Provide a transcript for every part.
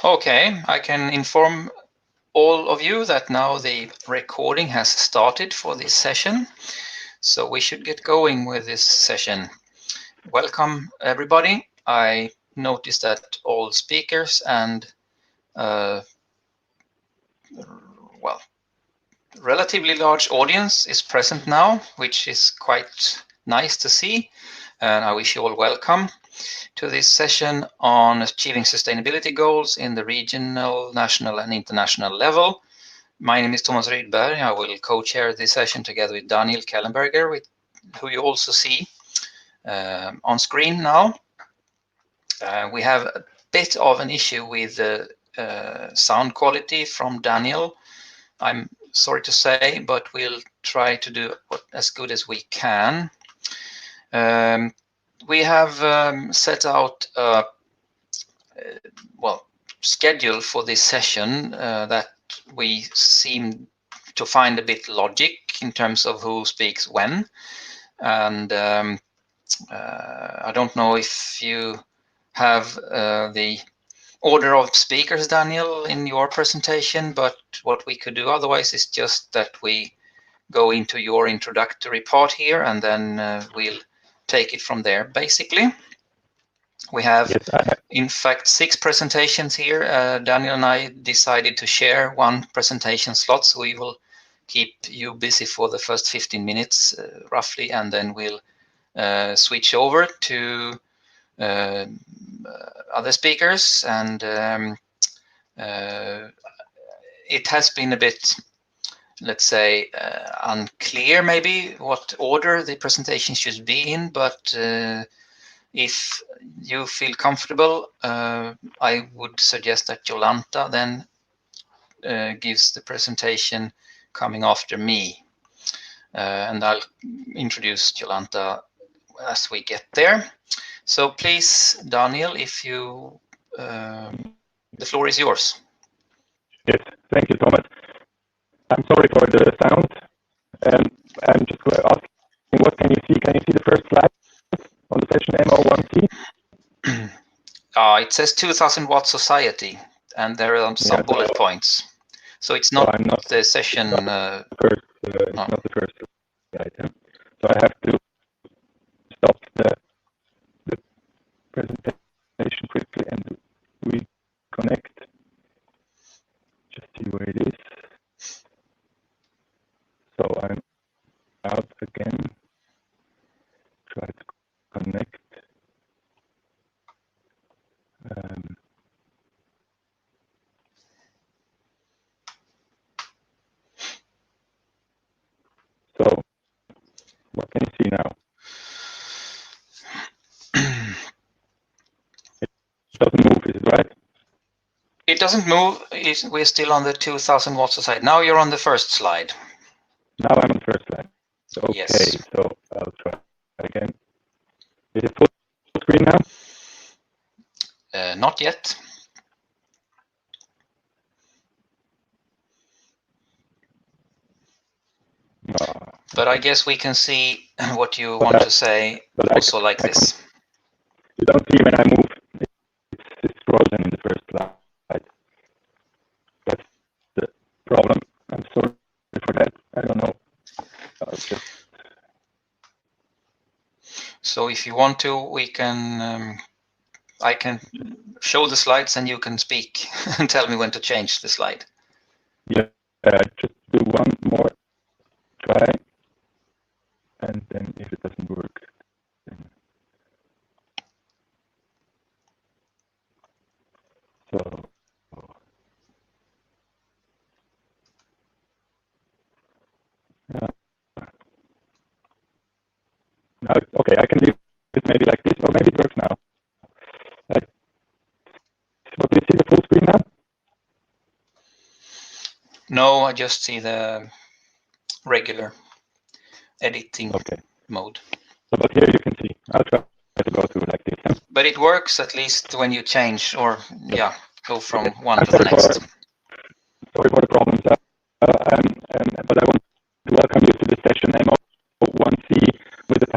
Okay, I can inform all of you that now the recording has started for this session. So we should get going with this session. Welcome everybody. I noticed that all speakers and relatively large audience is present now, which is quite nice to see. And I wish you all welcome to this session on achieving sustainability goals in the regional, national and international level. My name is Tomas Rydberg. I will co-chair this session together with Daniel Kellenberger, who you also see on screen now. We have a bit of an issue with the sound quality from Daniel. I'm sorry to say, but we'll try to do as good as we can. We have set out a schedule for this session that we seem to find a bit logic in terms of who speaks when. And I don't know if you have the order of speakers, Daniel, in your presentation, but what we could do otherwise is just that we go into your introductory part here and then we'll take it from there, basically. We have, in fact, 6 presentations here. Daniel and I decided to share one presentation slot, so we will keep you busy for the first 15 minutes, roughly, and then we'll switch over to other speakers. And it has been a bit, let's say, unclear maybe what order the presentation should be in, but if you feel comfortable, I would suggest that Jolanta then gives the presentation coming after me. And I'll introduce Jolanta as we get there. So please, Daniel, if you, the floor is yours. Yes, thank you, Thomas. I'm sorry for the sound. I'm just asking, what can you see? Can you see the first slide on the session MO.1.C? It says 2000 watt society, and there are some bullet points. So it's not, the session. It's not the first item. So I have to stop the presentation quickly and reconnect. Just see where it is. So I'm out again. Try to connect. So what can you see now? It doesn't move, is it right? It doesn't move. We're still on the 2000 watt society. Now you're on the first slide. Now I'm on the first slide. Okay, yes. So I'll try again. Is it full screen now? Not yet. But I guess we can see what you want to say also like this. You don't see when I move. It's frozen in the first slide. That's the problem. I'm sorry for that. I don't know. So if you want to, we can. I can show the slides and you can speak and tell me when to change the slide. Yeah, just do one more try, and then if it doesn't work, then so. Now, okay, I can leave it maybe like this, or maybe it works now. So do you see the full screen now? No, I just see the regular editing mode. So, but here you can see. I'll try to go through like this. But it works at least when you change, or go from one to the next. Sorry for the problems. But I want to welcome you to the session MO.1.C with the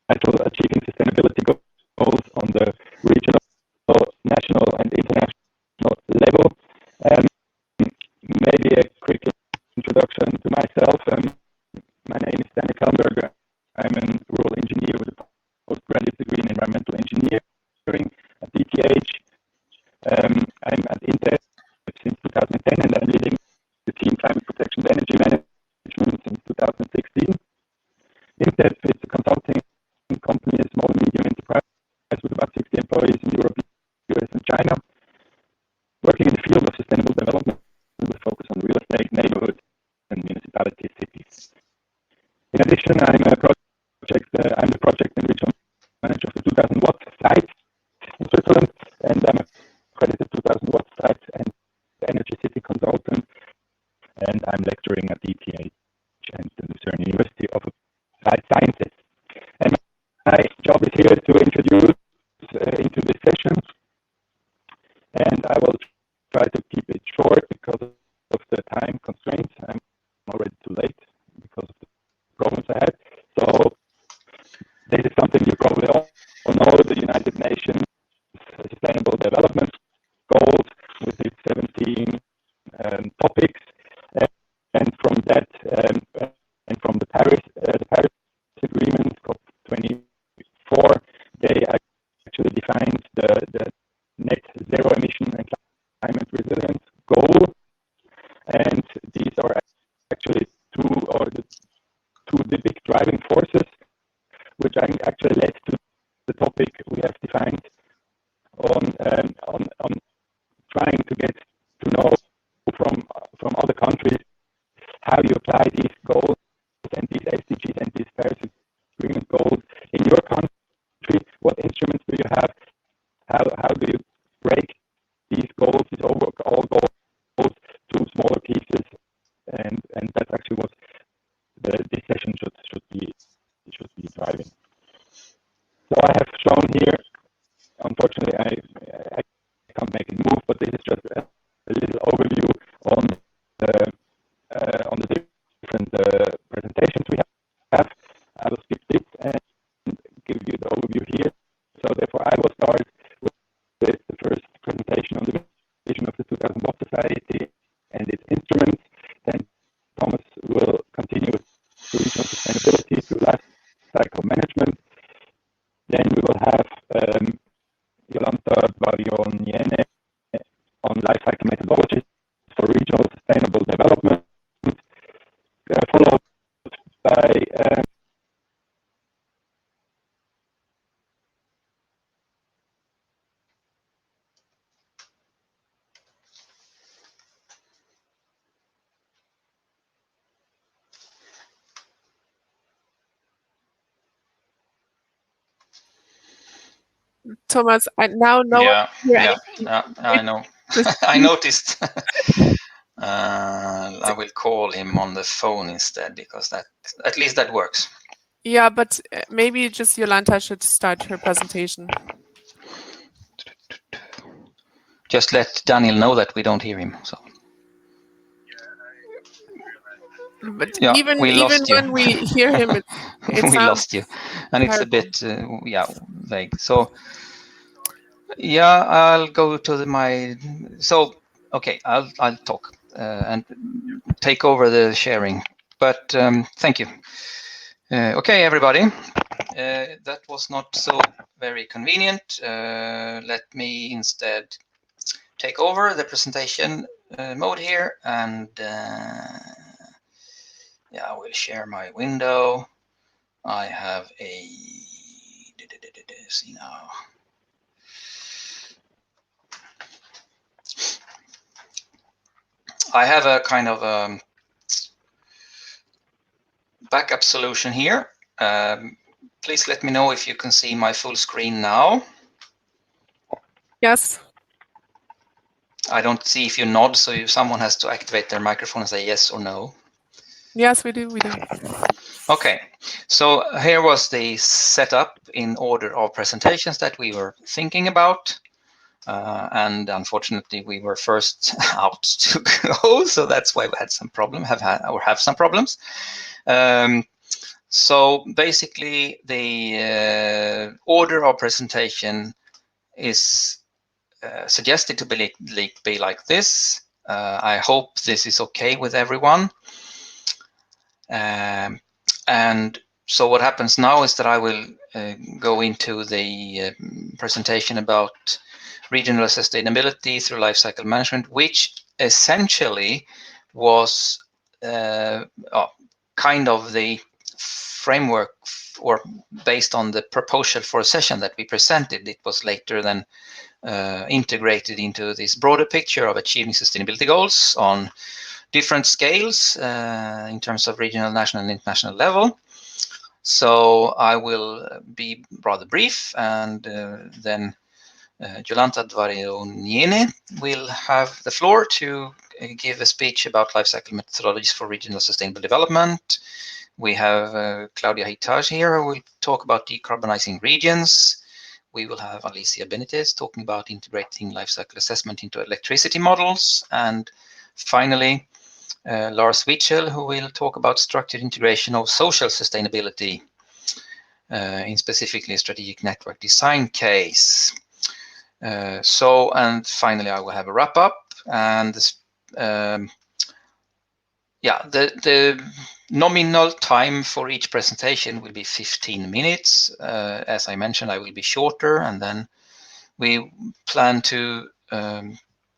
title Achieving Sustainability Goals on the Regional, National and International Level I'm at Intel since 2010, and I'm leading the team Climate Protection and Energy Management since 2016. Intel is a consulting company, a small and medium enterprise with about 60 employees in Europe, US, and China, working in the field of sustainable development with focus on real estate, neighborhoods, and municipality cities. In addition, I'm the project and regional manager of the 2000 watt site in Switzerland, and I'm accredited 2000 watt site and energy city consultant, and I'm lecturing at ETH and the Lucerne University of Applied Sciences. And my job is here to introduce into this session, and I will try to keep it short because of the time constraints. I'm already too late because of the problems I had. So this is something you probably all know, the United Nations Sustainable Development Goals with its 17 topics, and from that and from the Paris Agreement, COP24, they actually defined the net zero emission and climate resilience goal, and these are actually two the big driving forces, which actually led to the topic we have defined on trying to get to know from other countries how you apply these goals and these SDGs and these Paris Agreement goals in your country. What instruments do you have? How do you break these goals, these overall goals, to smaller pieces? And that's actually what this session should be driving. So I have shown here. Unfortunately, I can't make it move, but this is just a little overview on the different presentations we have. I will skip this and give you the overview here. So therefore, I will start with the first presentation on the vision of the 2000 Watt Society and its instruments. Then Thomas will continue with regional sustainability through life cycle management. Then we will have Jolanta Dvarioniene on life cycle methodologies for regional sustainable development, followed by Thomas, I now know. Yeah, I know. I noticed. I will call him on the phone instead, because that at least that works. Yeah, but maybe just Jolanta should start her presentation. Just let Daniel know that we don't hear him. So. But Yeah, even lost when you. we hear him, it we lost you, and it's a bit vague. So yeah, I'll go to So okay, I'll talk and take over the sharing. But thank you. Okay, everybody. That was not so very convenient. Let me instead take over the presentation mode here, and yeah, I will share my window. I have a see now. I have a kind of backup solution here. Please let me know if you can see my full screen now. Yes. I don't see if you nod, so if someone has to activate their microphone and say yes or no. Yes, we do. Okay, so here was the setup in order of presentations that we were thinking about. And unfortunately, we were first out to go, so that's why we had some problem, have some problems. So basically, the order of presentation is suggested to be like this. I hope this is okay with everyone. And so what happens now is that I will go into the presentation about regional sustainability through life cycle management, which essentially was kind of the framework, or based on the proposal for a session that we presented. It was later then integrated into this broader picture of achieving sustainability goals on different scales in terms of regional, national, and international level. So I will be rather brief, and then Jolanta Dvarioniene will have the floor to give a speech about life cycle methodologies for regional sustainable development. We have Claudia Hitaj here, who will talk about decarbonizing regions. We will have Alicia Benitez talking about integrating life cycle assessment into electricity models. And finally, Lars Wiechel, who will talk about structured integration of social sustainability in specifically a strategic network design case. And finally, I will have a wrap up. And the nominal time for each presentation will be 15 minutes. As I mentioned, I will be shorter, and then we plan to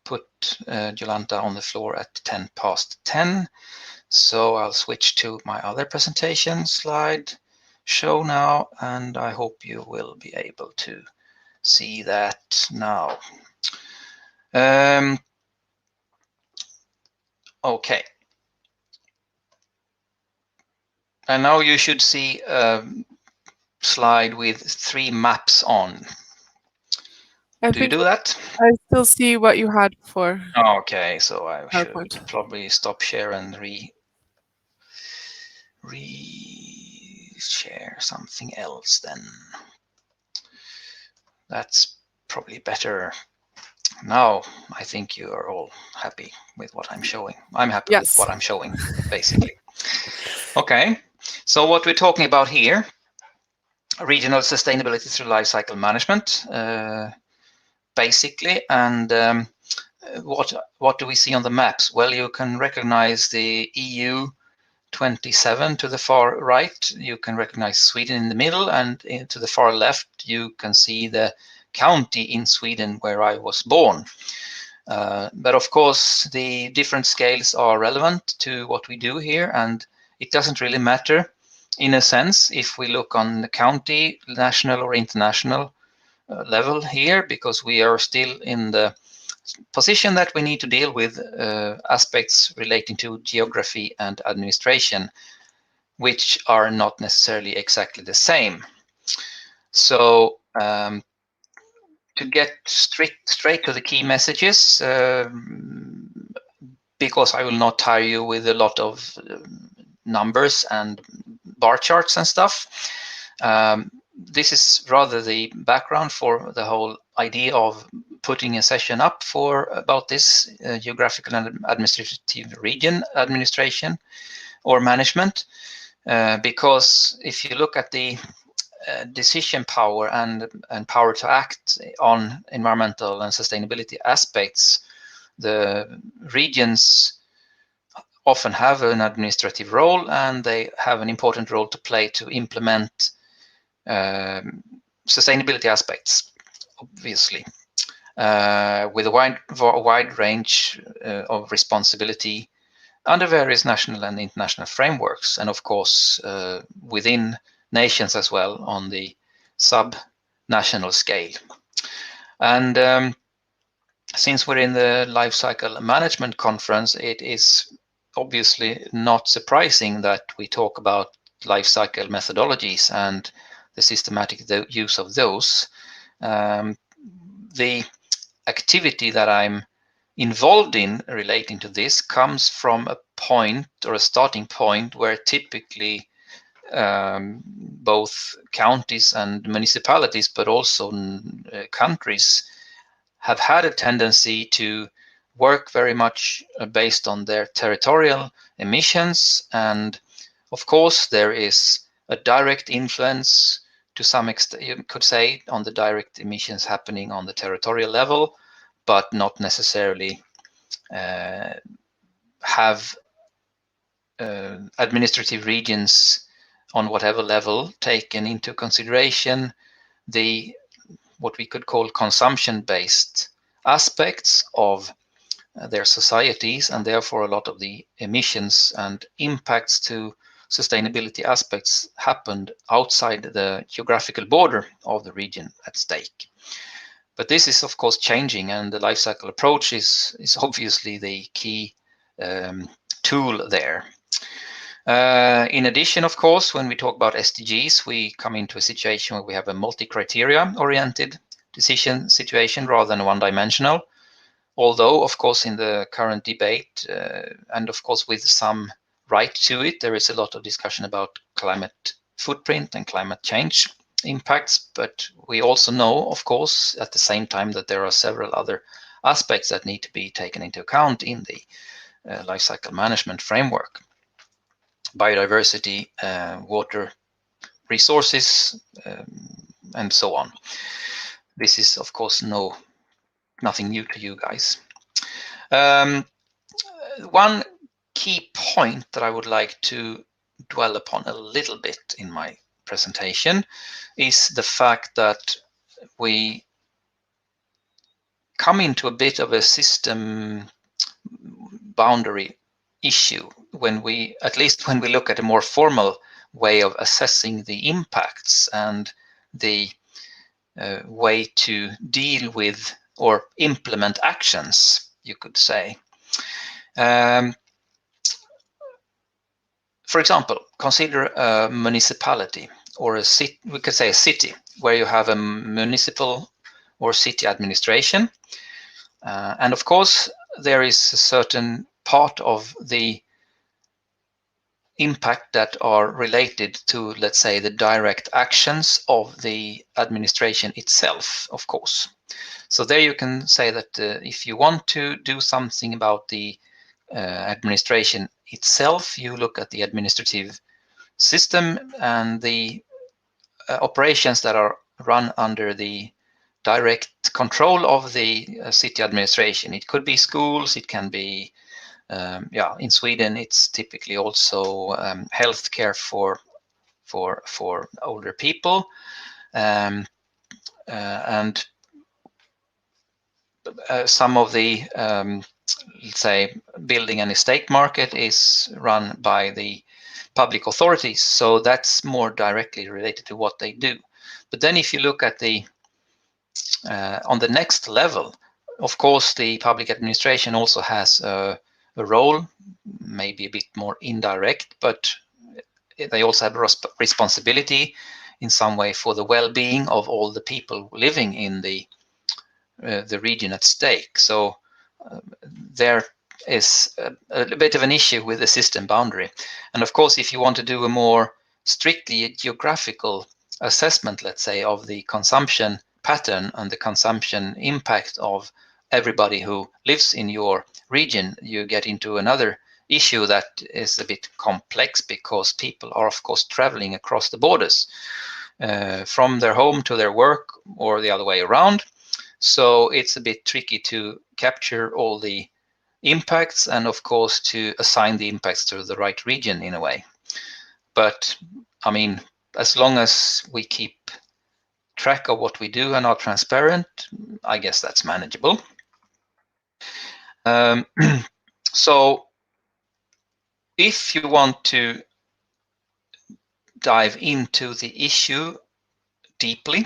put Jolanta on the floor at 10:10. So I'll switch to my other presentation slide show now, and I hope you will be able to see that now. Okay. And now you should see a slide with 3 maps on. Do you do that? I still see what you had before. Okay, so I PowerPoint. should probably stop share and share something else then. That's probably better. Now I think you are all happy with what I'm showing. I'm happy with what I'm showing, basically. Okay, so what we're talking about here, regional sustainability through life cycle management, basically. And what do we see on the maps? Well, you can recognize the EU 27 to the far right. You can recognize Sweden in the middle, and to the far left you can see the county in Sweden where I was born. But of course the different scales are relevant to what we do here, and it doesn't really matter in a sense if we look on the county, national or international level here, because we are still in the position that we need to deal with aspects relating to geography and administration, which are not necessarily exactly the same. So to get straight to the key messages, because I will not tire you with a lot of numbers and bar charts and stuff. This is rather the background for the whole idea of putting a session up about this geographical and administrative region administration or management, because if you look at the decision power and power to act on environmental and sustainability aspects, the regions often have an administrative role, and they have an important role to play to implement sustainability aspects, obviously, with a wide range of responsibility under various national and international frameworks, and of course within nations as well on the sub-national scale. And since we're in the life cycle management conference, it is obviously not surprising that we talk about life cycle methodologies and the systematic use of those. The activity that I'm involved in relating to this comes from a point or a starting point where typically both counties and municipalities, but also countries, have had a tendency to work very much based on their territorial emissions. And of course there is a direct influence to some extent, you could say, on the direct emissions happening on the territorial level, but not necessarily have administrative regions on whatever level taken into consideration the what we could call consumption-based aspects of their societies, and therefore a lot of the emissions and impacts to sustainability aspects happened outside the geographical border of the region at stake. But this is of course changing, and the life cycle approach is obviously the key tool there. In addition, of course, when we talk about SDGs, we come into a situation where we have a multi-criteria oriented decision situation rather than one-dimensional. Although, of course, in the current debate, and of course with some right to it, there is a lot of discussion about climate footprint and climate change impacts. But we also know, of course, at the same time that there are several other aspects that need to be taken into account in the life cycle management framework. Biodiversity, water resources, and so on. This is, of course, nothing new to you guys. One key point that I would like to dwell upon a little bit in my presentation is the fact that we come into a bit of a system boundary issue at least when we look at a more formal way of assessing the impacts and the way to deal with or implement actions, you could say. For example, consider a municipality or a city, we could say a city, where you have a municipal or city administration. And of course, there is a certain part of the impact that are related to, let's say, the direct actions of the administration itself, of course. So there you can say that if you want to do something about the administration itself, you look at the administrative system and the operations that are run under the direct control of the city administration. It could be schools, it can be in Sweden, it's typically also healthcare for older people, and some of the let's say building and estate market is run by the public authorities, so that's more directly related to what they do. But then if you look at the on the next level, of course the public administration also has a role, maybe a bit more indirect, but they also have a responsibility in some way for the well-being of all the people living in the region at stake. So there is a bit of an issue with the system boundary. And of course, if you want to do a more strictly geographical assessment, let's say, of the consumption pattern and the consumption impact of everybody who lives in your region, you get into another issue that is a bit complex, because people are of course traveling across the borders from their home to their work or the other way around. So it's a bit tricky to capture all the impacts and of course to assign the impacts to the right region in a way. But I mean, as long as we keep track of what we do and are transparent, I guess that's manageable. So if you want to dive into the issue deeply,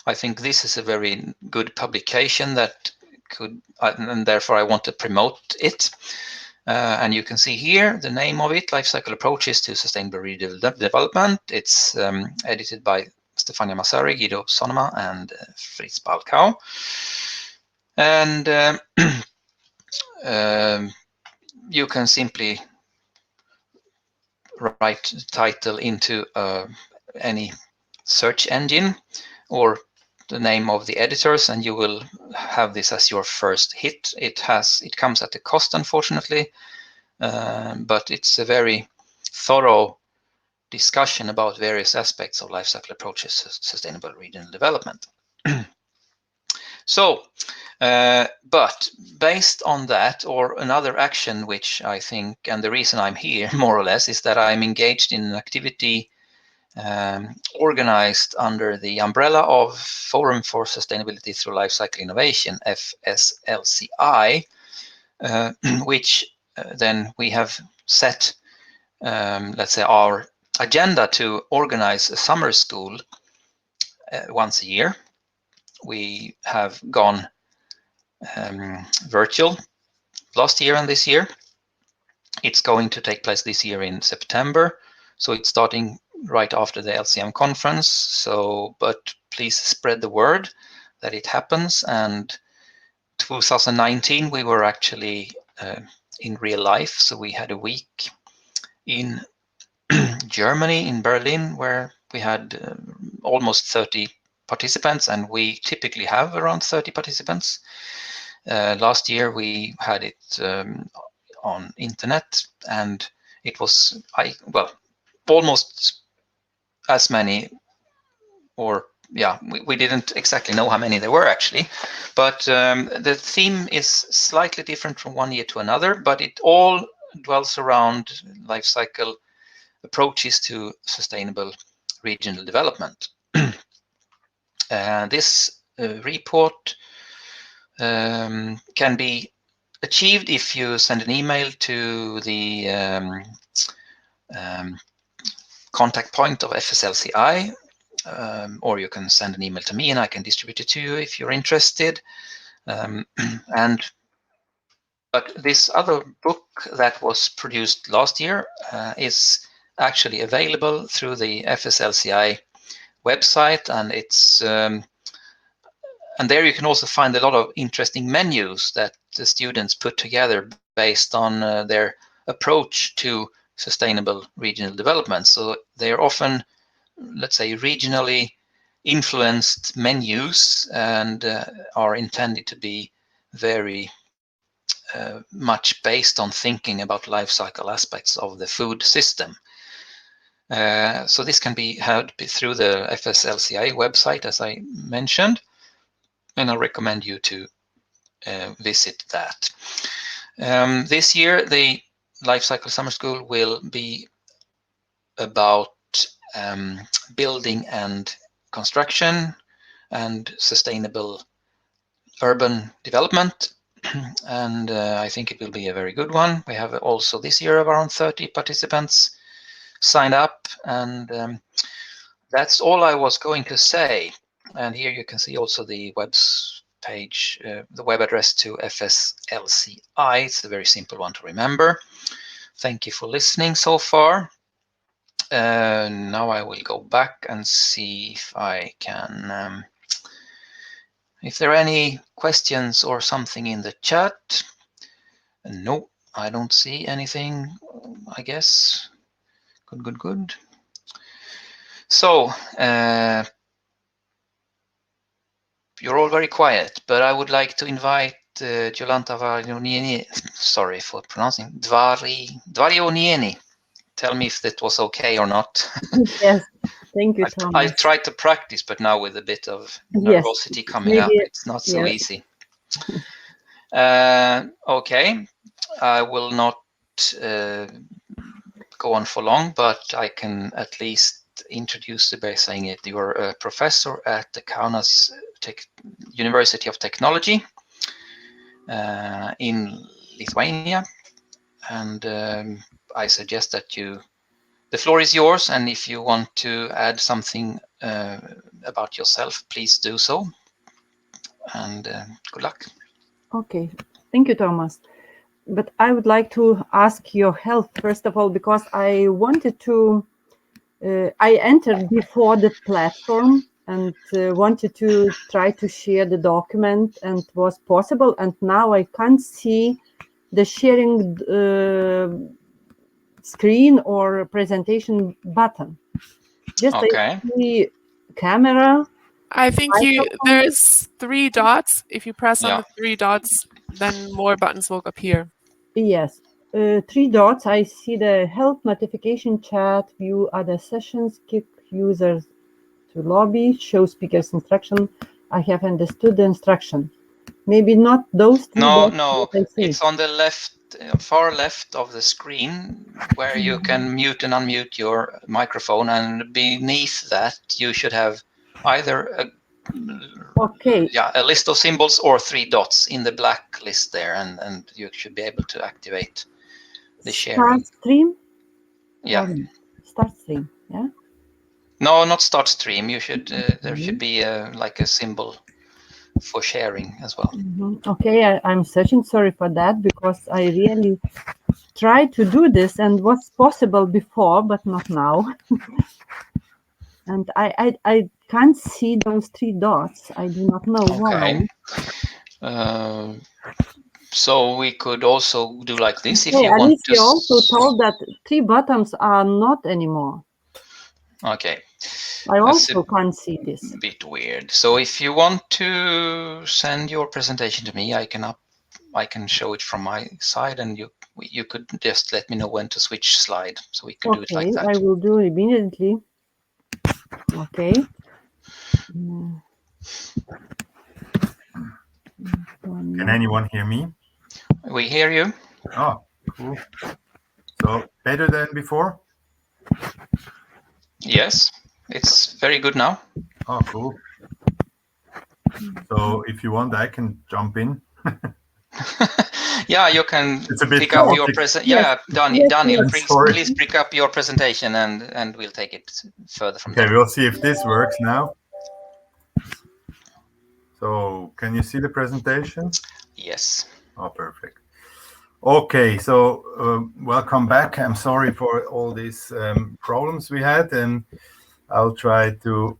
I think this is a very good publication that could, and therefore I want to promote it. And you can see here the name of it, Life Cycle Approaches to Sustainable Regional Development. It's edited by Stefania Massari, Guido Sonoma, and Fritz Balkau. And you can simply write the title into any search engine or the name of the editors, and you will have this as your first hit. It comes at a cost, unfortunately, but it's a very thorough discussion about various aspects of life cycle approaches to sustainable regional development. So, but based on that, or another action which I think, and the reason I'm here more or less, is that I'm engaged in an activity organized under the umbrella of Forum for Sustainability Through Life Cycle Innovation, FSLCI, which then we have set, let's say, our agenda to organize a summer school once a year. We have gone virtual last year and this year. It's going to take place this year in September, so it's starting right after the LCM conference. So, but please spread the word that it happens. And 2019 we were actually in real life, so we had a week in Germany, in Berlin, where we had almost 30 participants, and we typically have around 30 participants. Last year we had it on internet, and it was almost as many, or yeah, we didn't exactly know how many there were actually, but the theme is slightly different from one year to another, but it all dwells around life cycle approaches to sustainable regional development. This report can be achieved if you send an email to the contact point of FSLCI, or you can send an email to me and I can distribute it to you if you're interested. But this other book that was produced last year is actually available through the FSLCI website, and it's and there you can also find a lot of interesting menus that the students put together based on their approach to sustainable regional development. So they are often, let's say, regionally influenced menus, and are intended to be very much based on thinking about life cycle aspects of the food system. So this can be had through the FSLCI website, as I mentioned, and I recommend you to visit that. This year, the Life Cycle Summer School will be about building and construction and sustainable urban development, and I think it will be a very good one. We have also this year around 30 participants signed up, and that's all I was going to say. And here you can see also the web page, the web address to FSLCI. It's a very simple one to remember. Thank you for listening so far. Now I will go back and see if I can, if there are any questions or something in the chat. No, I don't see anything, I guess. Good. So, you're all very quiet, but I would like to invite Jolanta Dvarioniene, sorry for pronouncing, Dvarioniene. Tell me if that was okay or not. Yes, thank you, Tomas. I tried to practice, but now with a bit of nervosity coming up, it's not so easy. Okay, I will not go on for long, but I can at least introduce you by saying it. You're a professor at the Kaunas University of Technology in Lithuania, and I suggest that the floor is yours, and if you want to add something about yourself, please do so, and good luck. Okay, thank you, Tomas. But I would like to ask your help, first of all, because I wanted to, I entered before the platform and wanted to try to share the document, and it was possible, and now I can't see the sharing screen or presentation button. Just okay. the camera. I think there's 3 dots. If you press on the 3 dots, then more buttons will appear. Yes, 3 dots. I see the help, notification, chat, view other sessions, kick users to lobby, show speakers instruction. I have understood the instruction. Maybe not those three No, dots no, that I see. it's on the left, far left of the screen, where you can mute and unmute your microphone, and beneath that you should have either Okay. a list of symbols or 3 dots in the black list there, and you should be able to activate the sharing. Start stream? Yeah. Start stream, yeah? No, not start stream. You should there should be like a symbol for sharing as well. Okay, I'm searching. Sorry for that, because I really tried to do this and was possible before, but not now. And I can't see those 3 dots. I do not know why. So we could also do like this if Okay, you want to. Alicia also told that 3 buttons are not anymore. Okay. I also can't see this. Bit weird. So if you want to send your presentation to me, I can show it from my side, and you could just let me know when to switch slide, so we can do it like that. I will do immediately. Okay. Can anyone hear me? We hear you. Oh, cool. So better than before? Yes, it's very good now. Oh, cool. So if you want, I can jump in. Yeah, you can pick up your presentation. Yeah, Daniel, please pick up your presentation, and we'll take it further from there. Okay, we'll see if this works now. So can you see the presentation? Yes. Oh, perfect. Okay, so welcome back. I'm sorry for all these problems we had, and I'll try to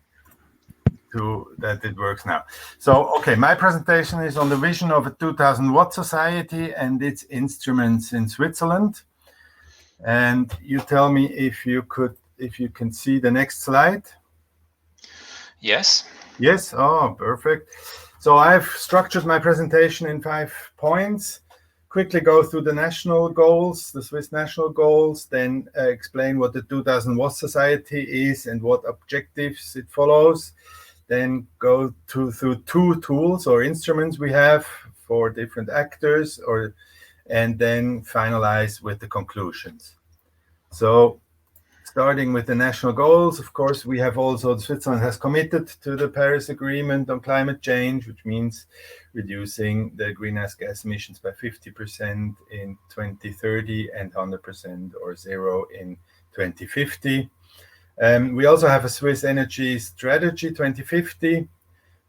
that it works now. So, okay, my presentation is on the vision of a 2000 watt society and its instruments in Switzerland. And you tell me if you can see the next slide. Yes. Yes. Oh, perfect. So I've structured my presentation in 5 points. Quickly go through the national goals, the Swiss national goals, then explain what the 2000 watt society is and what objectives it follows. Then go through 2 tools or instruments we have for different actors, and then finalize with the conclusions. So starting with the national goals, of course, we have also, Switzerland has committed to the Paris Agreement on climate change, which means reducing the greenhouse gas emissions by 50% in 2030 and 100% or 0 in 2050. We also have a Swiss Energy Strategy 2050,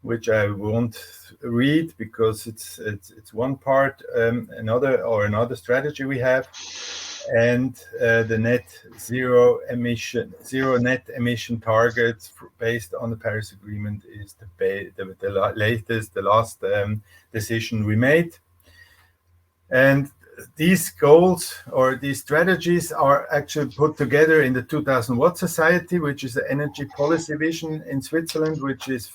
which I won't read because it's one part, another strategy we have, and the zero net emission targets based on the Paris Agreement is the last decision we made. And these goals or these strategies are actually put together in the 2000 Watt Society, which is the energy policy vision in Switzerland, which has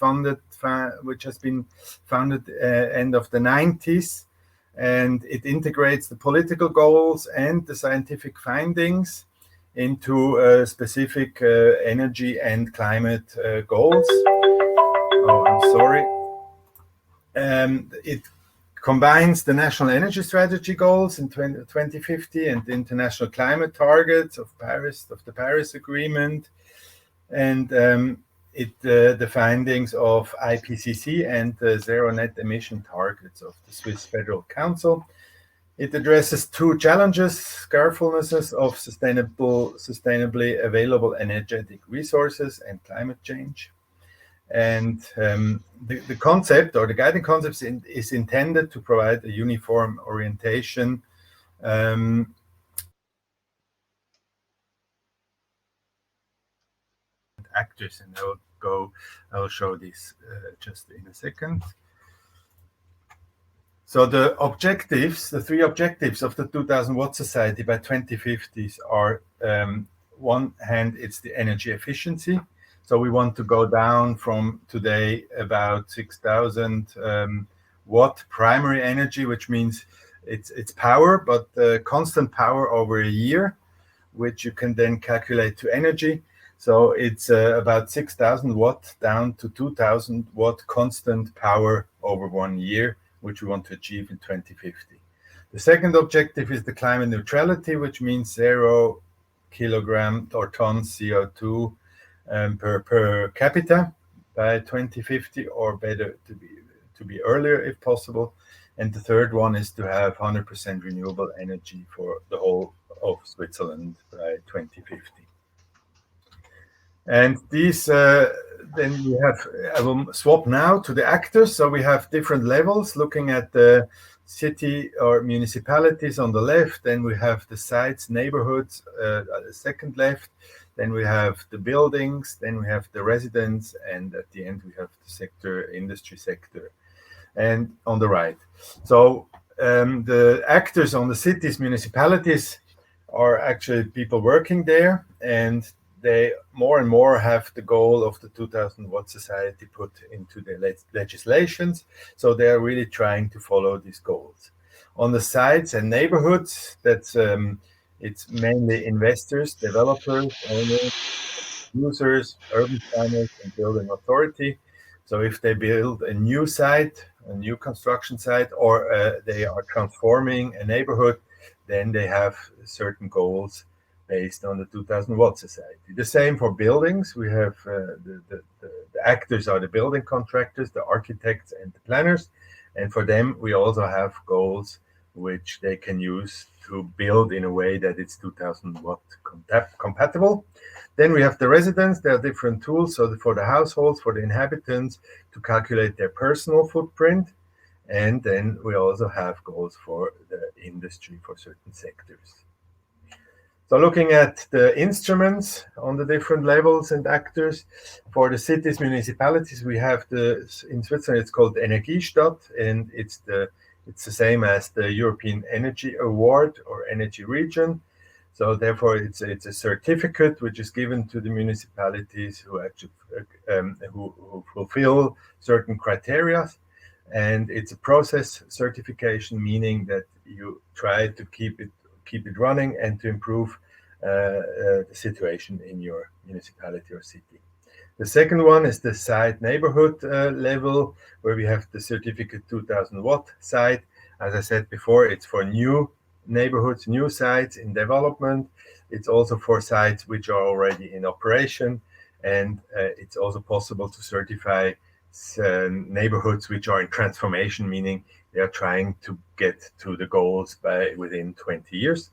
been founded end of the 90s, and it integrates the political goals and the scientific findings into specific energy and climate goals. Oh, I'm sorry. It combines the national energy strategy goals in 2050 and the international climate targets of the Paris Agreement, and the findings of IPCC and the zero net emission targets of the Swiss Federal Council. It addresses 2 challenges: scarcefulness of sustainably available energetic resources and climate change. And the concept or the guiding concept is intended to provide a uniform orientation actors, and I'll show this just in a second. So the 3 objectives of the 2000 Watt Society by 2050 are, one hand, it's the energy efficiency. So we want to go down from today about 6,000 watt primary energy, which means it's power, but constant power over a year, which you can then calculate to energy. So it's about 6,000 watt down to 2,000 watt constant power over 1 year, which we want to achieve in 2050. The second objective is the climate neutrality, which means 0 kilogram or tons CO2 per capita by 2050, or better to be earlier if possible. And the third one is to have 100% renewable energy for the whole of Switzerland by 2050. And these, then we have, I will swap now to the actors. So we have different levels looking at the city or municipalities on the left. Then we have the sites, neighborhoods, the second left. Then we have the buildings. Then we have the residents. And at the end, we have the sector, industry sector. And on the right. So the actors on the cities, municipalities are actually people working there. And they more and more have the goal of the 2000 watt society put into the legislations. So they are really trying to follow these goals. On the sites and neighborhoods, that's it's mainly investors, developers, owners, users, urban planners, and building authority. So if they build a new site, a new construction site, or they are transforming a neighborhood, then they have certain goals based on the 2000 watt society. The same for buildings. We have the actors are the building contractors, the architects, and the planners. And for them, we also have goals which they can use to build in a way that it's 2000 watt compatible. Then we have the residents. There are different tools. So for the households, for the inhabitants, to calculate their personal footprint. And then we also have goals for the industry for certain sectors. So looking at the instruments on the different levels and actors, for the cities, municipalities, we have in Switzerland, it's called Energiestadt, and it's the same as the European Energy Award or Energy Region. So therefore, it's a certificate which is given to the municipalities who actually who fulfill certain criteria, and it's a process certification, meaning that you try to keep it running and to improve the situation in your municipality or city. The second one is the site neighborhood level, where we have the certificate 2000 watt site. As I said before, it's for new neighborhoods, new sites in development. It's also for sites which are already in operation, and it's also possible to certify neighborhoods which are in transformation, meaning they are trying to get to the goals within 20 years.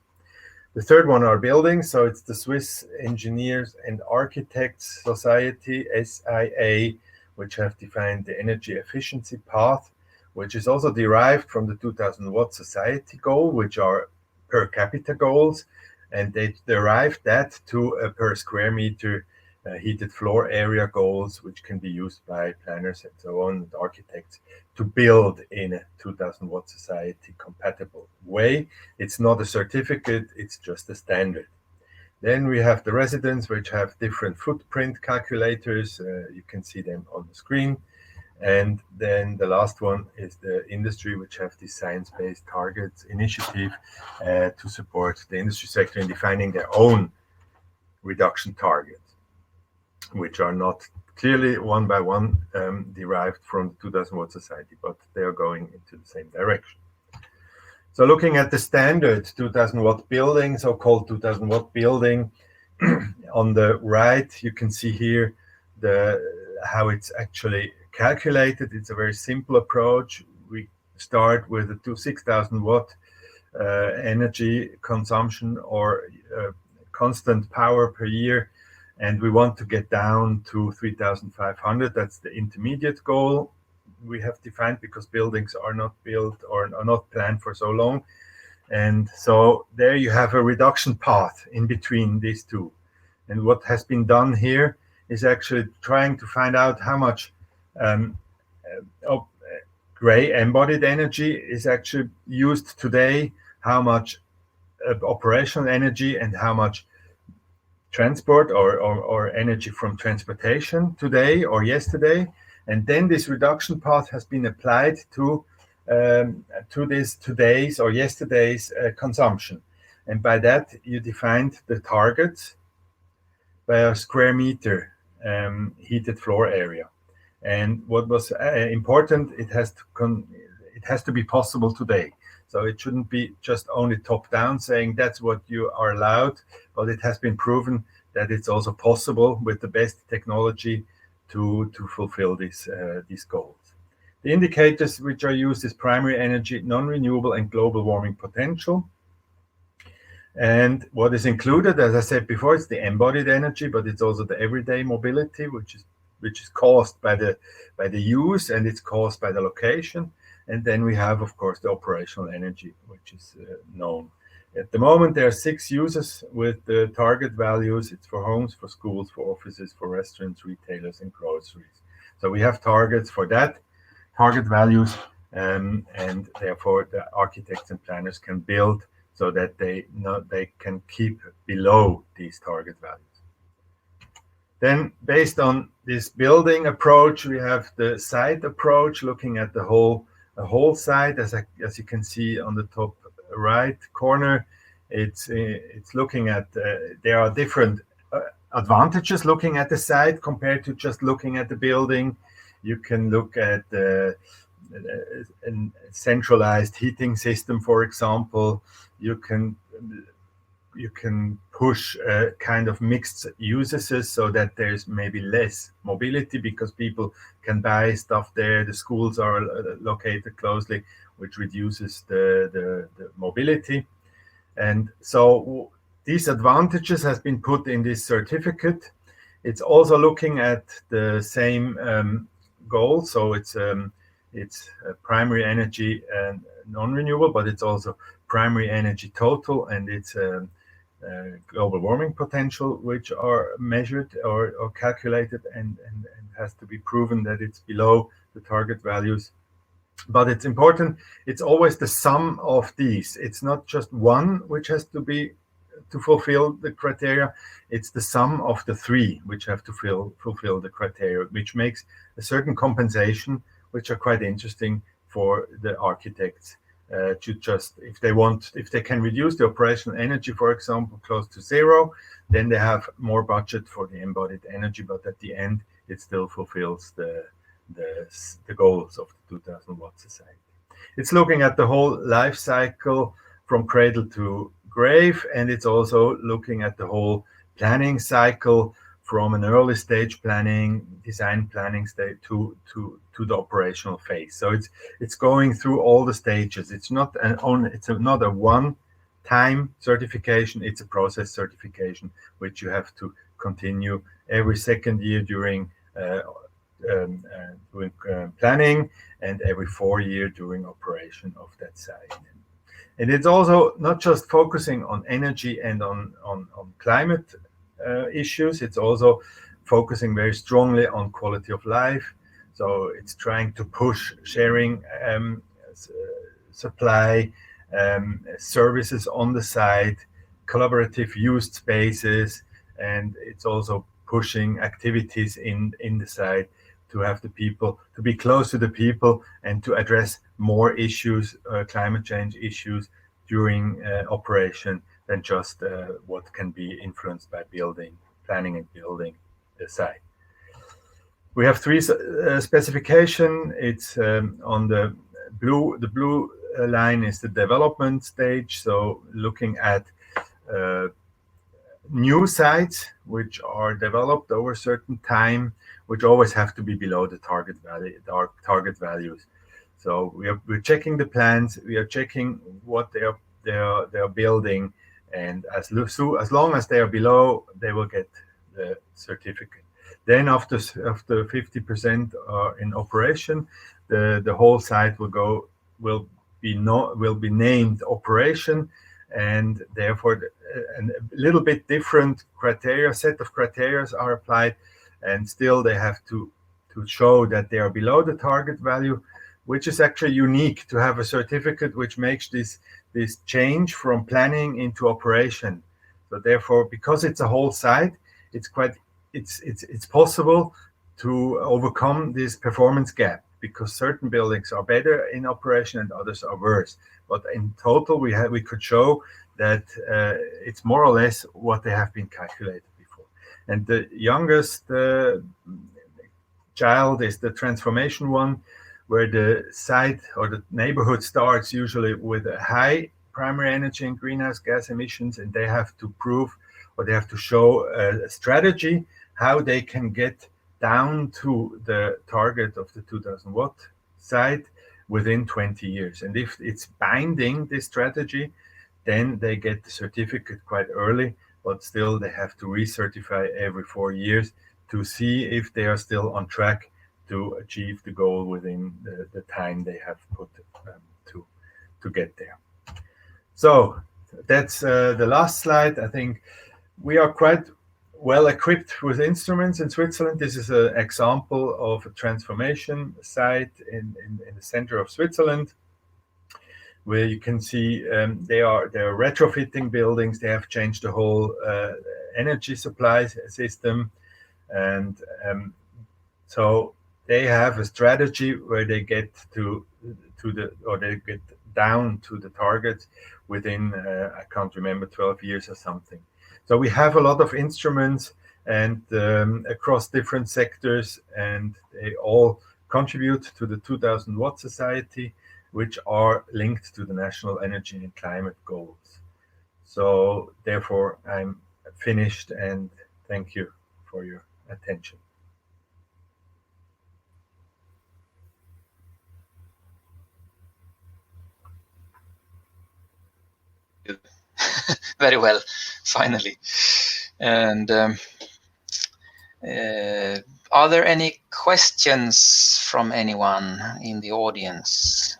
The third one are buildings. So it's the Swiss Engineers and Architects Society, SIA, which have defined the energy efficiency path, which is also derived from the 2000 watt society goal, which are per capita goals. And they derived that to a per square meter heated floor area goals, which can be used by planners and so on, and architects, to build in a 2000 watt society compatible way. It's not a certificate, it's just a standard. Then we have the residents, which have different footprint calculators. You can see them on the screen. And then the last one is the industry, which have this science-based targets initiative to support the industry sector in defining their own reduction targets, which are not clearly one by one derived from the 2000 watt society, but they are going into the same direction. So looking at the standard 2000 watt building, so-called 2000 watt building, on the right, you can see here how it's actually calculated. It's a very simple approach. We start with a 6000 watt energy consumption or constant power per year, and we want to get down to 3,500. That's the intermediate goal we have defined, because buildings are not built or are not planned for so long. And so there you have a reduction path in between these two. And what has been done here is actually trying to find out how much gray embodied energy is actually used today, how much operational energy, and how much transport or energy from transportation today or yesterday. And then this reduction path has been applied to this today's or yesterday's consumption. And by that, you defined the targets by a square meter heated floor area. And what was important, it it has to be possible today. So it shouldn't be just only top down saying that's what you are allowed, but it has been proven that it's also possible with the best technology to fulfill these goals. The indicators which are used is primary energy, non-renewable, and global warming potential. And what is included, as I said before, it's the embodied energy, but it's also the everyday mobility, which is caused by the use, and it's caused by the location. And then we have, of course, the operational energy, which is known. At the moment, there are 6 uses with the target values. It's for homes, for schools, for offices, for restaurants, retailers, and groceries. So we have targets for that, target values, and therefore the architects and planners can build so that they can keep below these target values. Then, based on this building approach, we have the site approach, looking at the whole site. As you can see on the top right corner, it's looking at there are different advantages looking at the site compared to just looking at the building. You can look at a centralized heating system, for example. You can push kind of mixed uses so that there's maybe less mobility because people can buy stuff there. The schools are located closely, which reduces the mobility. And so these advantages has been put in this certificate. It's also looking at the same goal. So it's primary energy and non-renewable, but it's also primary energy total, and it's global warming potential, which are measured or calculated and has to be proven that it's below the target values. But it's important, it's always the sum of these. It's not just one which has to fulfill the criteria. It's the sum of the 3 which have to fulfill the criteria, which makes a certain compensation, which are quite interesting for the architects. To just, if they can reduce the operational energy, for example, close to 0, then they have more budget for the embodied energy, but at the end it still fulfills the goals of the 2000 Watt Society. It's looking at the whole life cycle from cradle to grave, and it's also looking at the whole planning cycle from an early stage planning, design planning stage to the operational phase. So it's going through all the stages. It's not a one-time certification. It's a process certification which you have to continue every second year during planning, and every 4 years during operation of that site. And it's also not just focusing on energy and on climate issues. It's also focusing very strongly on quality of life. So it's trying to push sharing supply services on the site, collaborative used spaces, and it's also pushing activities in the site to have the people, to be close to the people and to address more issues, climate change issues during operation than just what can be influenced by planning and building the site. We have 3 specification. It's on the blue line is the development stage. So looking at new sites which are developed over a certain time, which always have to be below the target values. So we're checking the plans, we are checking what they are building, and as long as they are below, they will get the certificate. Then after 50% are in operation, the whole site will be named operation, and therefore a little bit different set of criteria are applied, and still they have to show that they are below the target value, which is actually unique to have a certificate which makes this change from planning into operation. So therefore, because it's a whole site, it's possible to overcome this performance gap, because certain buildings are better in operation and others are worse. But in total, we could show that it's more or less what they have been calculated before. And the youngest child is the transformation one, where the site or the neighborhood starts usually with a high primary energy and greenhouse gas emissions, and they have to prove, or they have to show a strategy how they can get down to the target of the 2000 watt site within 20 years. And if it's binding, this strategy, then they get the certificate quite early, but still they have to recertify every 4 years to see if they are still on track to achieve the goal within the time they have put to get there. So that's the last slide. I think we are quite well equipped with instruments in Switzerland. This is an example of a transformation site in the center of Switzerland, where you can see they are retrofitting buildings. They have changed the whole energy supply system, and so they have a strategy where they get they get down to the target within I can't remember, 12 years or something. So we have a lot of instruments and across different sectors, and they all contribute to the 2000 Watt Society, which are linked to the national energy and climate goals. So therefore, I'm finished, and thank you for your attention. Very well, finally. And are there any questions from anyone in the audience?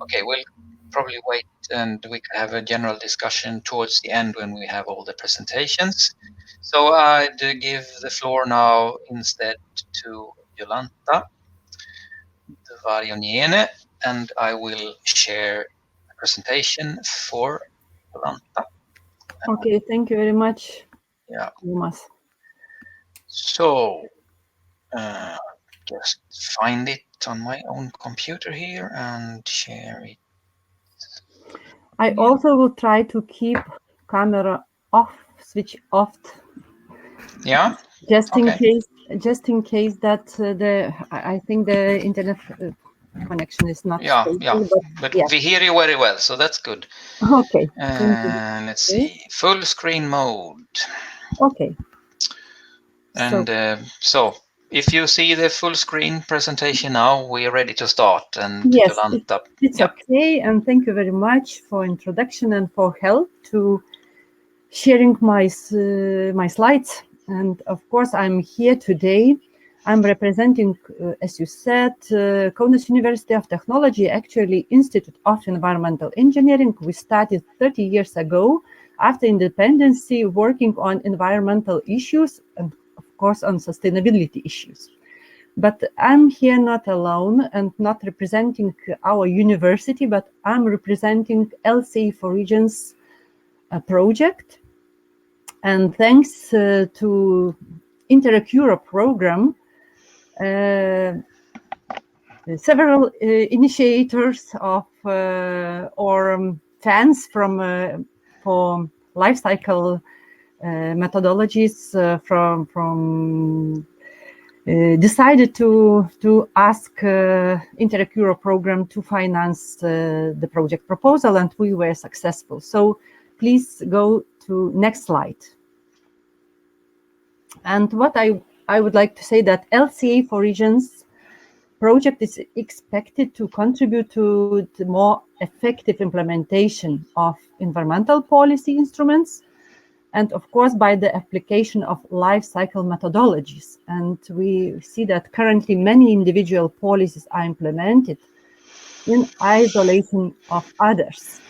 Okay, we'll probably wait and we can have a general discussion towards the end when we have all the presentations. So I'd give the floor now instead to Jolanta Dvarioniene, and I will share a presentation for Jolanta. Okay, thank you very much, Yeah. Tomas. So just find it on my own computer here and share it. I also will try to keep camera off, switch off. Yeah. Just in Okay. case that I think the internet connection is not stable, yeah. But yeah. we hear you very well, so that's good. Okay. Let's see, full screen mode. Okay. And so if you see the full screen presentation now, we are ready to start. And yes, Jolanta, it's okay. And thank you very much for introduction and for help to sharing my slides. And of course, I'm here today. I'm representing, as you said, Kaunas University of Technology, actually Institute of Environmental Engineering. We started 30 years ago after independence, working on environmental issues and of course on sustainability issues. But I'm here not alone and not representing our university, but I'm representing LCA4Regions project. And thanks to Interact Europe program, several initiators of or fans for life cycle methodologies from decided to ask Interact Europe program to finance the project proposal, and we were successful. So please go to next slide. And what I would like to say that LCA4Regions project is expected to contribute to the more effective implementation of environmental policy instruments, and of course by the application of life cycle methodologies. And we see that currently many individual policies are implemented in isolation of others.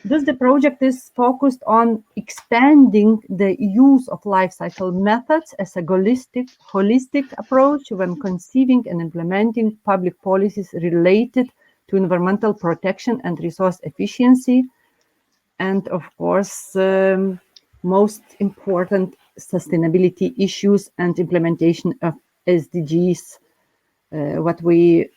Thus, the project is focused on expanding the use of life cycle methods as a holistic approach when conceiving and implementing public policies related to environmental protection and resource efficiency, and of course, most important sustainability issues and implementation of SDGs, what we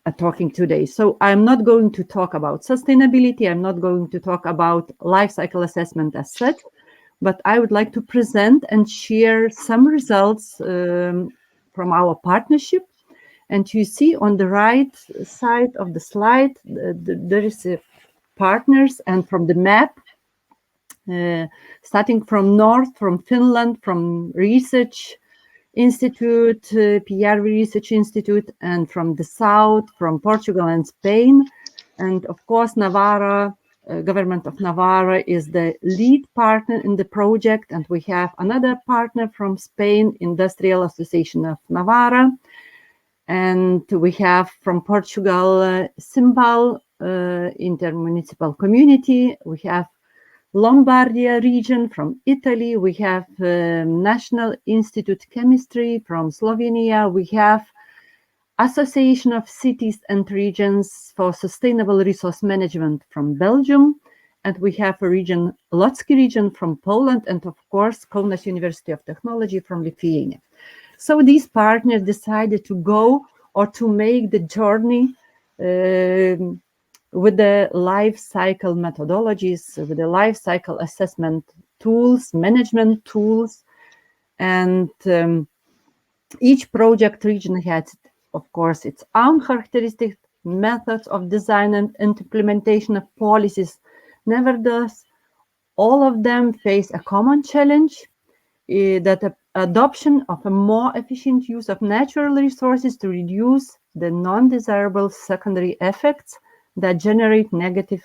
are talking today. So I'm not going to talk about sustainability. I'm not going to talk about life cycle assessment as such. but I would like to present and share some results from our partnership. And you see on the right side of the slide, there is partners, and from the map, starting from north, from Finland, from Research Institute, PR Research Institute, and from the south, from Portugal and Spain. And of course, Navarra, government of Navarra is the lead partner in the project. And we have another partner from Spain, Industrial Association of Navarra. And we have from Portugal, Simbal, intermunicipal community. We have Lombardia region from Italy. We have National Institute Chemistry from Slovenia. We have Association of Cities and Regions for Sustainable Resource Management from Belgium. And we have a region, Lotski region from Poland, and of course, Kaunas University of Technology from Lithuania. So these partners decided to go or to make the journey with the life cycle methodologies, with the life cycle assessment tools, management tools. And each project region has, of course, its own characteristics, methods of design and implementation of policies. Nevertheless, all of them face a common challenge, that the adoption of a more efficient use of natural resources to reduce the non-desirable secondary effects that generate negative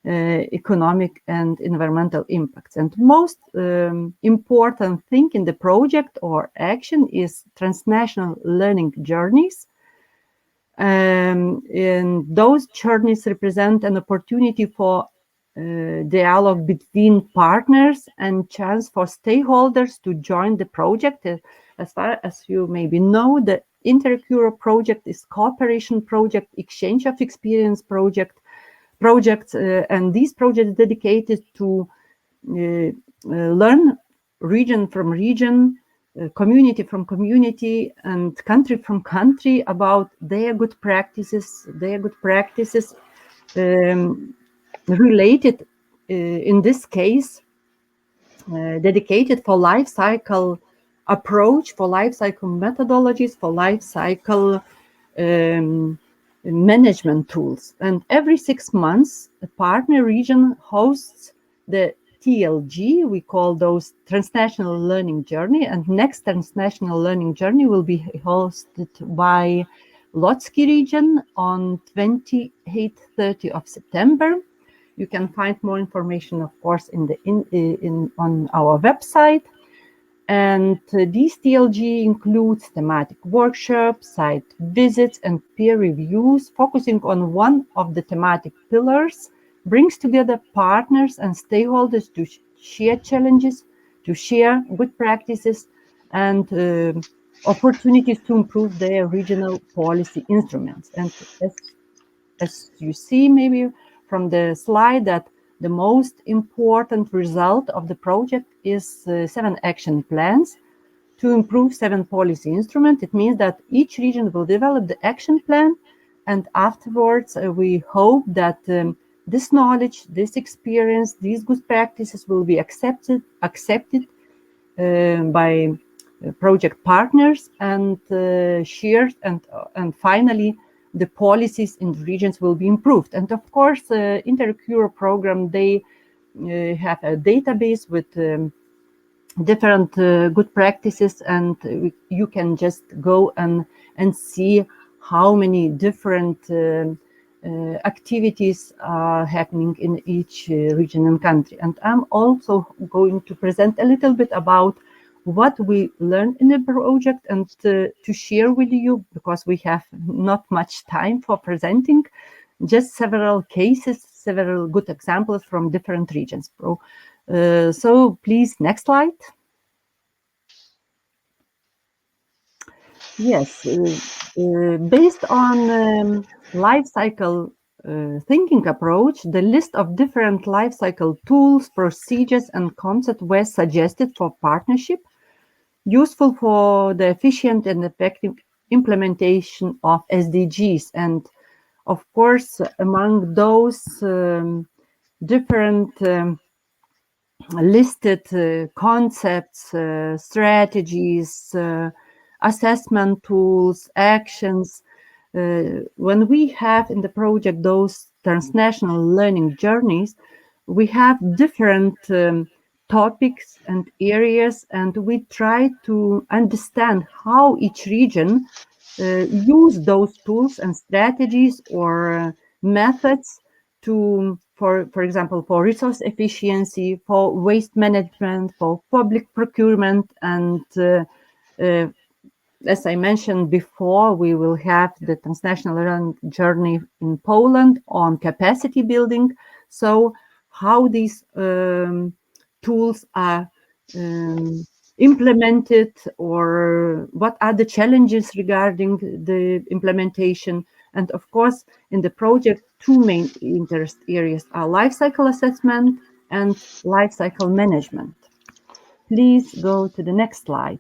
economic and environmental impacts. And most important thing in the project or action is transnational learning journeys. And those journeys represent an opportunity for dialogue between partners and chance for stakeholders to join the project. As far as you maybe know, the Intercuro project is cooperation project, exchange of experience projects, and these projects dedicated to learn region from region, community from community, and country from country about their good practices, related, in this case, dedicated for life cycle approach, for life cycle methodologies, for life cycle management tools. And every 6 months, a partner region hosts the TLG. We call those transnational learning journey. And next transnational learning journey will be hosted by Lotski region on 28-30 of September. You can find more information, of course, on our website. And these TLG includes thematic workshops, site visits, and peer reviews, focusing on one of the thematic pillars, brings together partners and stakeholders to share challenges, to share good practices, and opportunities to improve their regional policy instruments. And as you see maybe from the slide, that the most important result of the project is 7 action plans to improve 7 policy instruments. It means that each region will develop the action plan, and afterwards we hope that this knowledge, this experience, these good practices will be accepted by project partners and shared, and finally the policies in the regions will be improved. And of course, Intercuro program, they have a database with different good practices, and you can just go and see how many different activities are happening in each region and country. And I'm also going to present a little bit about what we learned in the project and to share with you, because we have not much time for presenting, just several cases, several good examples from different regions. So please, next slide. Yes, based on life cycle thinking approach, the list of different life cycle tools, procedures, and concepts were suggested for partnership, useful for the efficient and effective implementation of SDGs. And of course, among those different listed concepts, strategies, assessment tools, actions. When we have in the project those transnational learning journeys, we have different topics and areas, and we try to understand how each region use those tools and strategies or methods to, for example, for resource efficiency, for waste management, for public procurement, and as I mentioned before, we will have the transnational learning journey in Poland on capacity building. So how these tools are implemented, or what are the challenges regarding the implementation. And of course, in the project, two main interest areas are life cycle assessment and life cycle management. Please go to the next slide.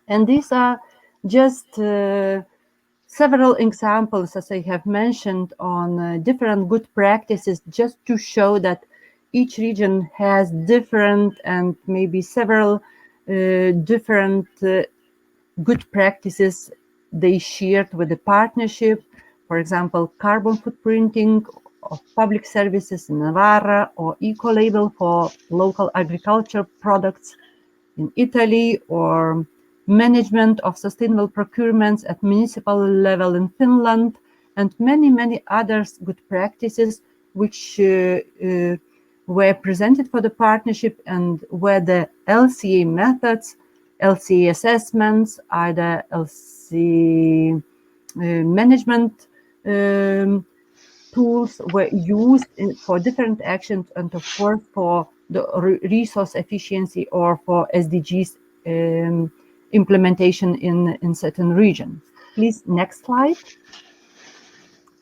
And these are just several examples, as I have mentioned, on different good practices, just to show that each region has different and maybe several different good practices they shared with the partnership. For example, carbon footprinting of public services in Navarra, or eco-label for local agriculture products in Italy, or management of sustainable procurements at municipal level in Finland, and many, many others good practices which were presented for the partnership, and where the LCA methods, LCA assessments, either LCA management tools were used for different actions, and of course for the resource efficiency or for SDGs implementation in certain regions. Please, next slide.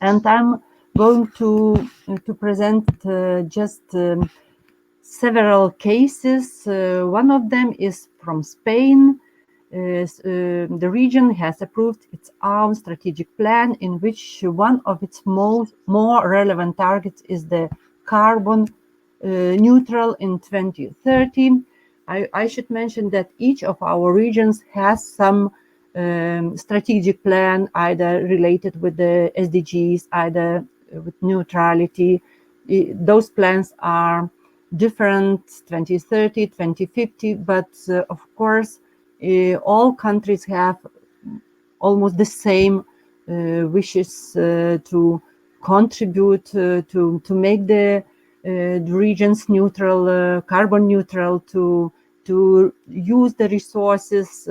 And I'm going to present just several cases. One of them is from Spain. The region has approved its own strategic plan, in which one of its more relevant targets is the carbon neutral in 2030. I should mention that each of our regions has some strategic plan, either related with the SDGs, either with neutrality. Those plans are different, 2030, 2050, but of course, all countries have almost the same wishes to contribute to make the regions neutral, carbon neutral, to use the resources,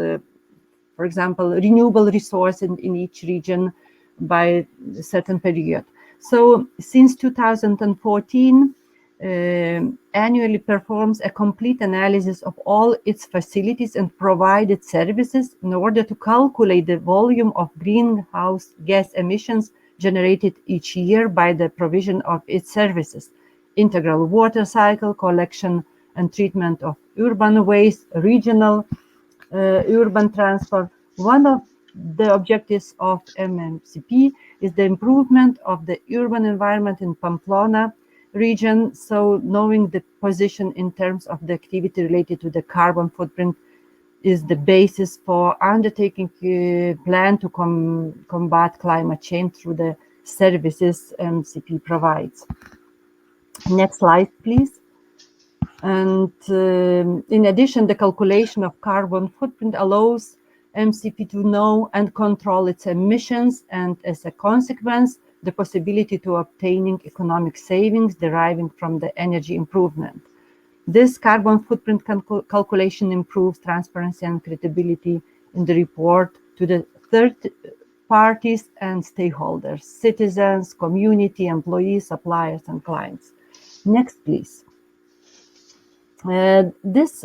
for example, renewable resource in each region by a certain period. So since 2014, annually performs a complete analysis of all its facilities and provided services in order to calculate the volume of greenhouse gas emissions generated each year by the provision of its services: integral water cycle, collection and treatment of urban waste, regional urban transport. One of the objectives of MMCP is the improvement of the urban environment in Pamplona region. So knowing the position in terms of the activity related to the carbon footprint is the basis for undertaking a plan to combat climate change through the services MCP provides. Next slide, please. And in addition, the calculation of carbon footprint allows MCP to know and control its emissions, and as a consequence, the possibility to obtaining economic savings deriving from the energy improvement. This carbon footprint calculation improves transparency and credibility in the report to the third parties and stakeholders: citizens, community, employees, suppliers, and clients. Next, please. This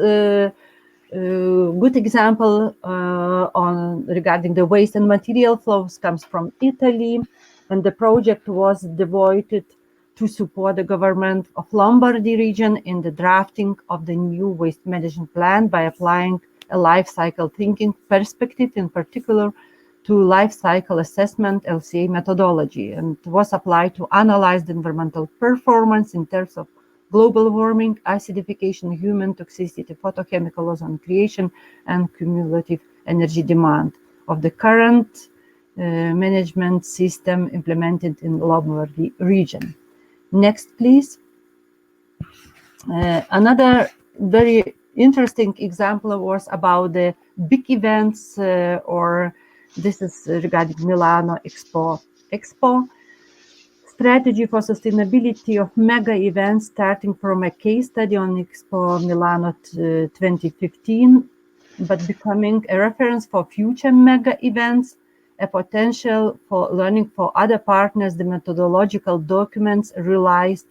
good example regarding the waste and material flows comes from Italy, and the project was devoted to support the government of Lombardy region in the drafting of the new waste management plan by applying a life cycle thinking perspective, in particular to life cycle assessment LCA methodology, and was applied to analyze the environmental performance in terms of global warming, acidification, human toxicity, photochemical ozone creation, and cumulative energy demand of the current management system implemented in Luxembourg region. Next, please. Another very interesting example was about the big events, or this is regarding Milano Expo. Strategy for sustainability of mega events, starting from a case study on Expo Milano 2015, but becoming a reference for future mega events, a potential for learning for other partners, the methodological documents realized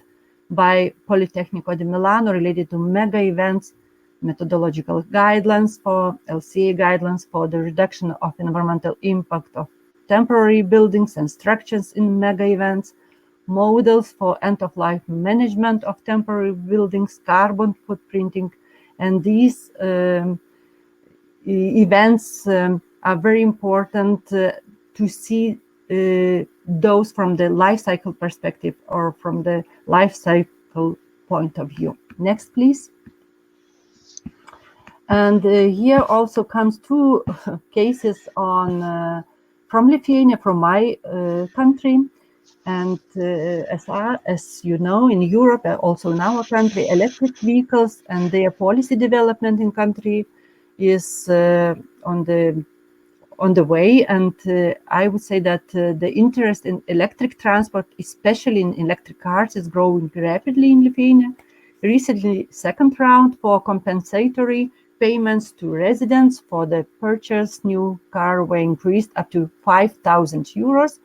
by Politecnico di Milano related to mega events, methodological guidelines for LCA guidelines for the reduction of environmental impact of temporary buildings and structures in mega events, models for end-of-life management of temporary buildings, carbon footprinting, and these events are very important to see those from the life cycle perspective or from the life cycle point of view. Next, please. And here also comes two cases on from Lithuania, from my country. And as you know, in Europe, also in our country, electric vehicles and their policy development in country is on the way. And I would say that the interest in electric transport, especially in electric cars, is growing rapidly in Lithuania. Recently, second round for compensatory payments to residents for the purchase new car were increased up to 5,000 euros.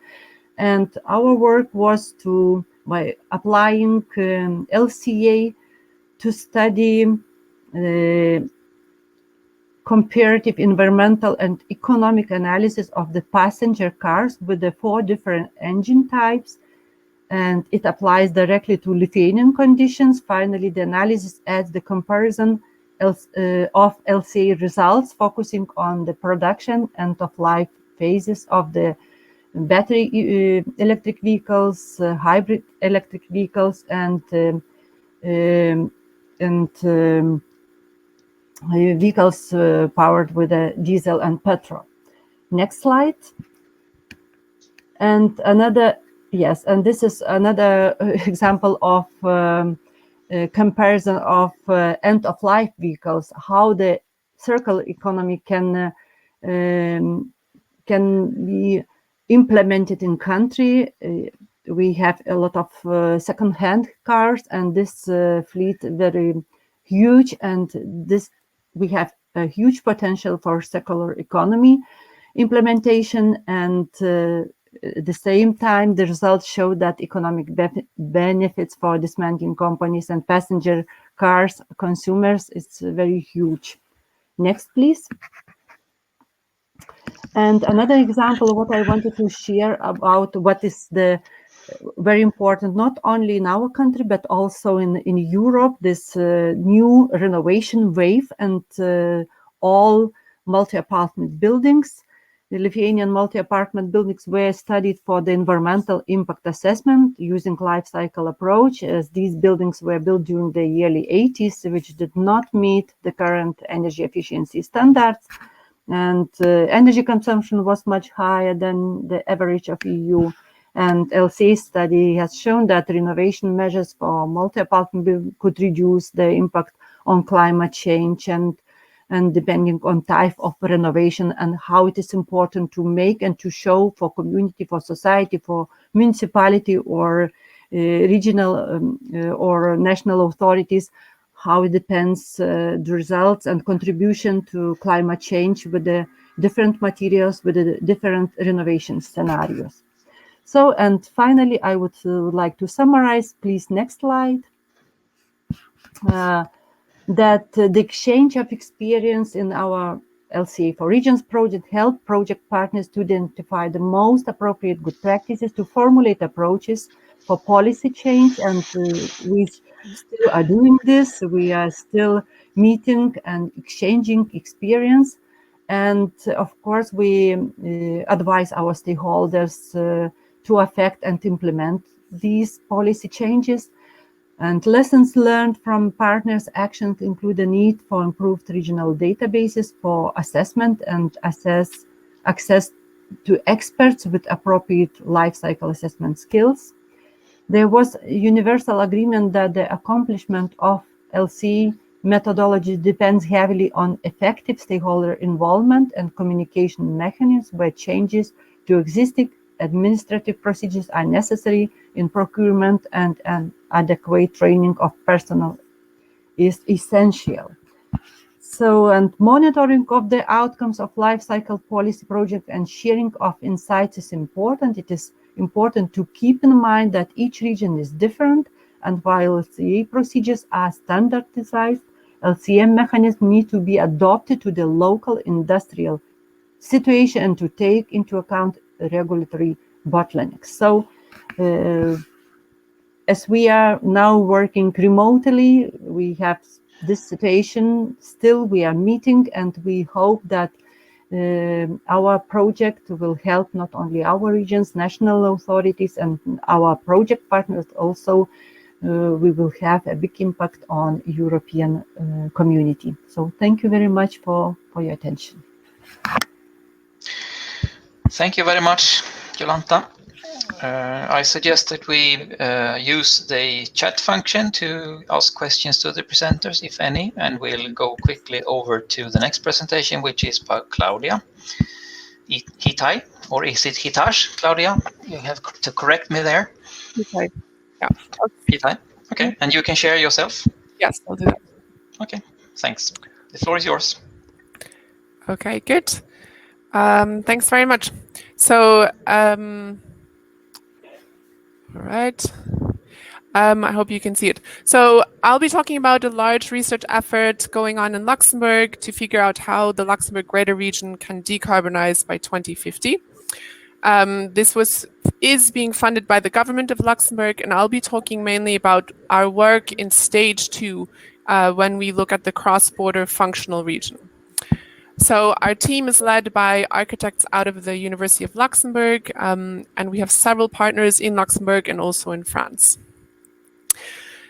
And our work was to, by applying LCA, to study comparative environmental and economic analysis of the passenger cars with the 4 different engine types, and it applies directly to Lithuanian conditions. Finally, the analysis adds the comparison of LCA results, focusing on the production and of-life phases of the battery electric vehicles, hybrid electric vehicles, and vehicles powered with diesel and petrol. Next slide. And another, yes, and this is another example of comparison of end-of-life vehicles, how the circular economy can be implemented in country. We have a lot of second-hand cars, and this fleet very huge, and this we have a huge potential for circular economy implementation. And at the same time, the results show that economic benefits for dismantling companies and passenger cars consumers is very huge. Next, please. And another example, what I wanted to share about what is the very important, not only in our country, but also in Europe, this new renovation wave and all multi-apartment buildings. The Lithuanian multi-apartment buildings were studied for the environmental impact assessment using life cycle approach, as these buildings were built during the early 80s, which did not meet the current energy efficiency standards. And energy consumption was much higher than the average of EU. And LCA study has shown that renovation measures for multi-apartment buildings could reduce the impact on climate change, and depending on type of renovation and how it is important to make and to show for community, for society, for municipality or regional or national authorities, how it depends the results and contribution to climate change with the different materials, with the different renovation scenarios. So, and finally, I would like to summarize, please, next slide, that the exchange of experience in our LCA for Regions project helped project partners to identify the most appropriate good practices to formulate approaches for policy change, and we still are doing this. We are still meeting and exchanging experience, and of course we advise our stakeholders to affect and implement these policy changes. And lessons learned from partners' actions include the need for improved regional databases for assessment and access to experts with appropriate life cycle assessment skills. There was universal agreement that the accomplishment of LC methodology depends heavily on effective stakeholder involvement and communication mechanisms where changes to existing administrative procedures are necessary in procurement, and an adequate training of personnel is essential. So, and monitoring of the outcomes of life cycle policy project and sharing of insights is important. It is important to keep in mind that each region is different, and while LCA procedures are standardized, LCM mechanisms need to be adopted to the local industrial situation and to take into account regulatory bottlenecks. So, as we are now working remotely, we have this situation. Still, we are meeting, and we hope that our project will help not only our regions, national authorities, and our project partners. Also, we will have a big impact on European community. So, thank you very much for your attention. Thank you very much, Jolanta. I suggest that we use the chat function to ask questions to the presenters, if any, and we'll go quickly over to the next presentation, which is by Claudia Hitaj, or is it Hitaj, Claudia? You have to correct me there. Hitaj. Yeah. Hitaj. Okay, and you can share yourself? Yes, I'll do that. Okay, thanks. The floor is yours. Okay, good. Thanks very much. So, all right. I hope you can see it. So I'll be talking about a large research effort going on in Luxembourg to figure out how the Luxembourg Greater Region can decarbonize by 2050. This is being funded by the government of Luxembourg, and I'll be talking mainly about our work in stage 2 when we look at the cross-border functional region. So our team is led by architects out of the University of Luxembourg, and we have several partners in Luxembourg and also in France.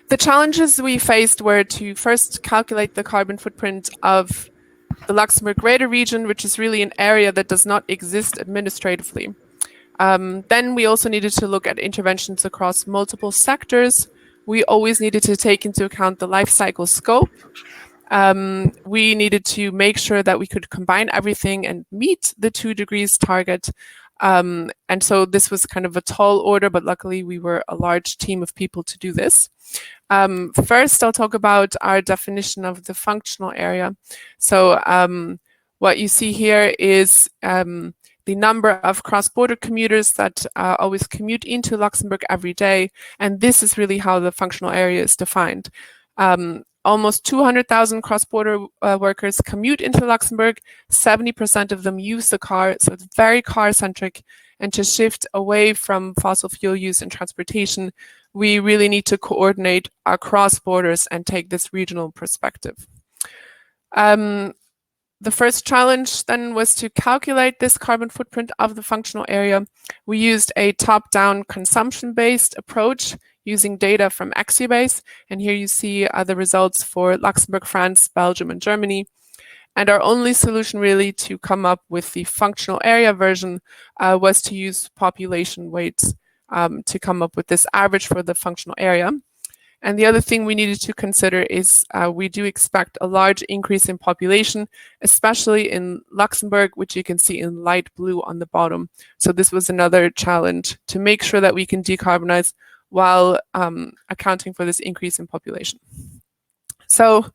The challenges we faced were to first calculate the carbon footprint of the Luxembourg Greater Region, which is really an area that does not exist administratively. Then we also needed to look at interventions across multiple sectors. We always needed to take into account the life cycle scope. We needed to make sure that we could combine everything and meet the 2 degrees target. And so this was kind of a tall order, but luckily we were a large team of people to do this. First, I'll talk about our definition of the functional area. So what you see here is the number of cross-border commuters that always commute into Luxembourg every day. And this is really how the functional area is defined. Almost 200,000 cross-border workers commute into Luxembourg. 70% of them use the car, so it's very car-centric. And to shift away from fossil fuel use in transportation, we really need to coordinate our cross-borders and take this regional perspective. The first challenge then was to calculate this carbon footprint of the functional area. We used a top-down consumption-based approach using data from Exibase. And here you see the results for Luxembourg, France, Belgium, and Germany. And our only solution really to come up with the functional area version was to use population weights to come up with this average for the functional area. And the other thing we needed to consider is we do expect a large increase in population, especially in Luxembourg, which you can see in light blue on the bottom. So this was another challenge to make sure that we can decarbonize while accounting for this increase in population. So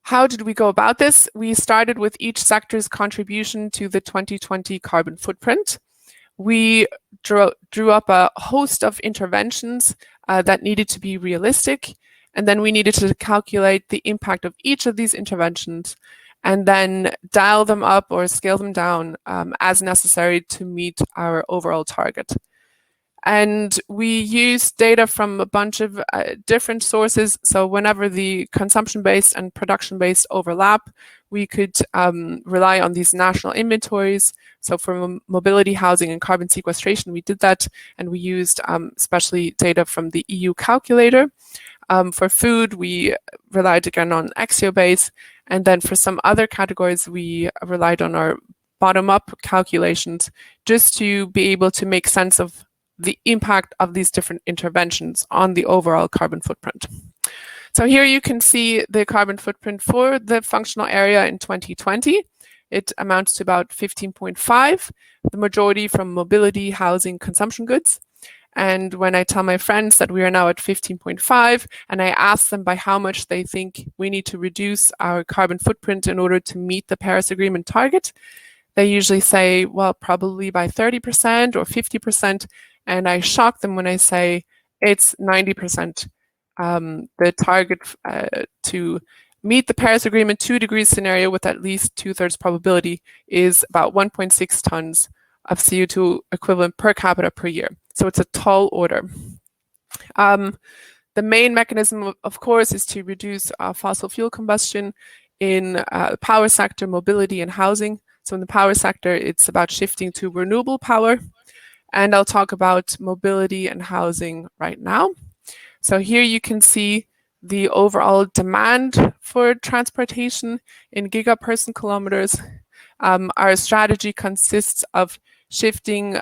how did we go about this? We started with each sector's contribution to the 2020 carbon footprint. We drew up a host of interventions that needed to be realistic, and then we needed to calculate the impact of each of these interventions and then dial them up or scale them down as necessary to meet our overall target. And we used data from a bunch of different sources. So whenever the consumption-based and production-based overlap, we could rely on these national inventories. So for mobility, housing, and carbon sequestration, we did that. And we used especially data from the EU calculator. For food, we relied again on Axiobase, and then for some other categories, we relied on our bottom-up calculations just to be able to make sense of the impact of these different interventions on the overall carbon footprint. So here you can see the carbon footprint for the functional area in 2020. It amounts to about 15.5, the majority from mobility, housing, consumption goods. And when I tell my friends that we are now at 15.5, and I ask them by how much they think we need to reduce our carbon footprint in order to meet the Paris Agreement target, they usually say, well, probably by 30% or 50%. And I shock them when I say it's 90%. The target to meet the Paris Agreement 2 degrees scenario with at least 2/3 probability is about 1.6 tons of CO2 equivalent per capita per year. So it's a tall order. The main mechanism, of course, is to reduce fossil fuel combustion in the power sector, mobility, and housing. So in the power sector, it's about shifting to renewable power. And I'll talk about mobility and housing right now. So here you can see the overall demand for transportation in gigaperson kilometers. Our strategy consists of shifting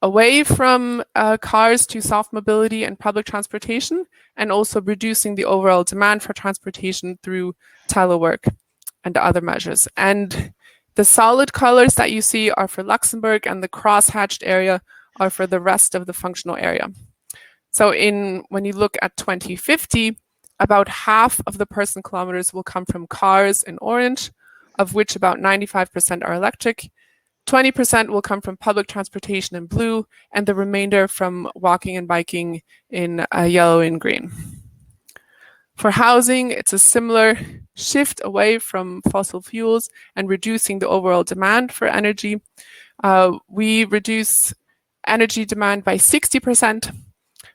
away from cars to soft mobility and public transportation, and also reducing the overall demand for transportation through telework and other measures. And the solid colors that you see are for Luxembourg, and the cross-hatched area are for the rest of the functional area. So when you look at 2050, about half of the person kilometers will come from cars in orange, of which about 95% are electric. 20% will come from public transportation in blue, and the remainder from walking and biking in yellow and green. For housing, it's a similar shift away from fossil fuels and reducing the overall demand for energy. We reduce energy demand by 60%.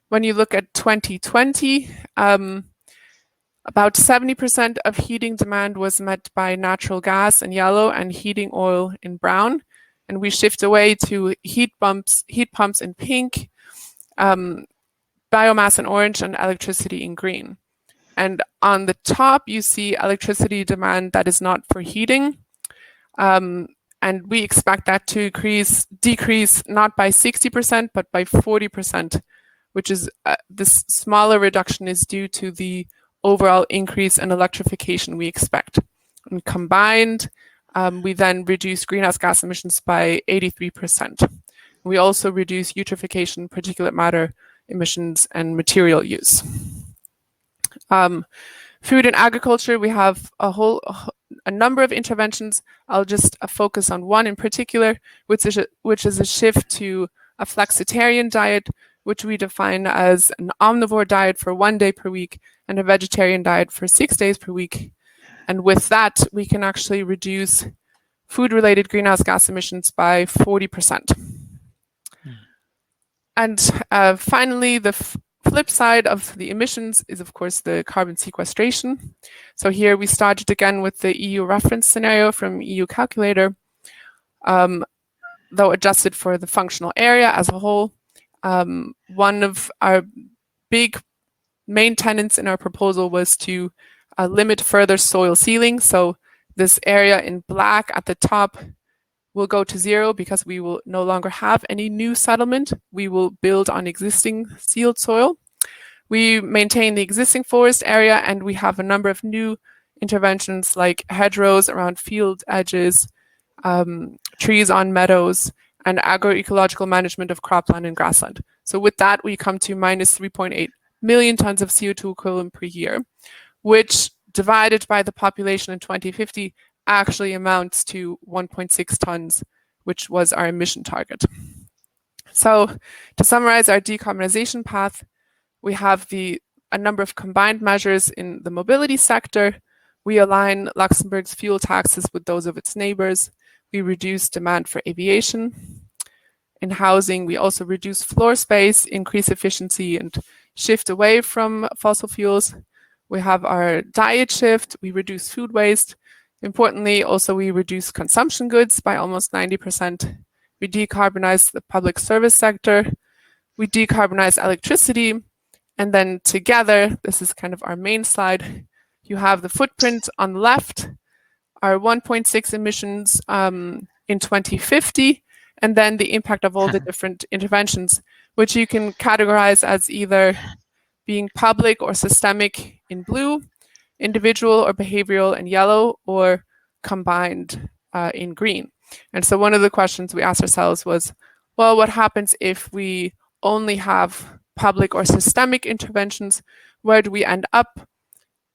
When you look at 2020, about 70% of heating demand was met by natural gas in yellow and heating oil in brown. And we shift away to heat pumps in pink, biomass in orange, and electricity in green. And on the top, you see electricity demand that is not for heating. And we expect that to decrease not by 60%, but by 40%, which is this smaller reduction is due to the overall increase in electrification we expect. And combined, we then reduce greenhouse gas emissions by 83%. We also reduce eutrophication, particulate matter emissions, and material use. Food and agriculture, we have a number of interventions. I'll just focus on one in particular, which is a shift to a flexitarian diet, which we define as an omnivore diet for 1 day per week and a vegetarian diet for 6 days per week. And with that, we can actually reduce food-related greenhouse gas emissions by 40%. And finally, the flip side of the emissions is, of course, the carbon sequestration. So here we started again with the EU reference scenario from EU Calculator, though adjusted for the functional area as a whole. One of our big main tenets in our proposal was to limit further soil sealing. So this area in black at the top will go to 0 because we will no longer have any new settlement. We will build on existing sealed soil. We maintain the existing forest area, and we have a number of new interventions like hedgerows around field edges, trees on meadows, and agroecological management of cropland and grassland. So with that, we come to minus 3.8 million tons of CO2 equivalent per year, which divided by the population in 2050 actually amounts to 1.6 tons, which was our emission target. So to summarize our decarbonization path, we have a number of combined measures in the mobility sector. We align Luxembourg's fuel taxes with those of its neighbors. We reduce demand for aviation. In housing, we also reduce floor space, increase efficiency, and shift away from fossil fuels. We have our diet shift. We reduce food waste. Importantly, also we reduce consumption goods by almost 90%. We decarbonize the public service sector. We decarbonize electricity. And then together, this is kind of our main slide, you have the footprint on the left, our 1.6 emissions in 2050, and then the impact of all the different interventions, which you can categorize as either being public or systemic in blue, individual or behavioral in yellow, or combined in green. And so one of the questions we asked ourselves was, well, what happens if we only have public or systemic interventions? Where do we end up?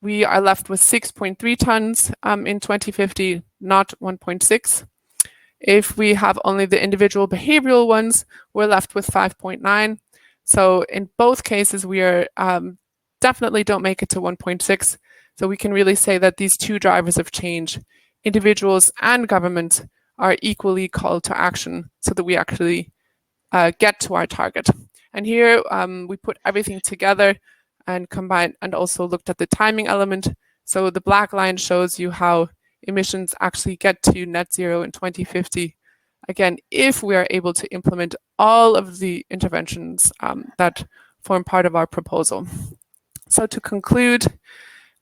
We are left with 6.3 tons in 2050, not 1.6. If we have only the individual behavioral ones, we're left with 5.9. So in both cases, we are definitely don't make it to 1.6. So we can really say that these two drivers of change, individuals and governments, are equally called to action so that we actually get to our target. And here we put everything together and combined and also looked at the timing element. So the black line shows you how emissions actually get to net zero in 2050. Again, if we are able to implement all of the interventions that form part of our proposal. So to conclude,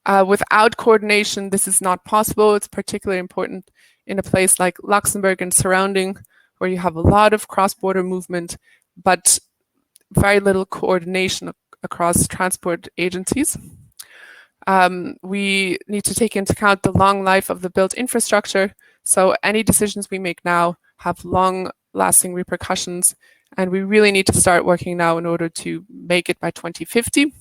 without coordination, this is not possible. It's particularly important in a place like Luxembourg and surrounding, where you have a lot of cross-border movement, but very little coordination across transport agencies. We need to take into account the long life of the built infrastructure. So any decisions we make now have long-lasting repercussions, and we really need to start working now in order to make it by 2050.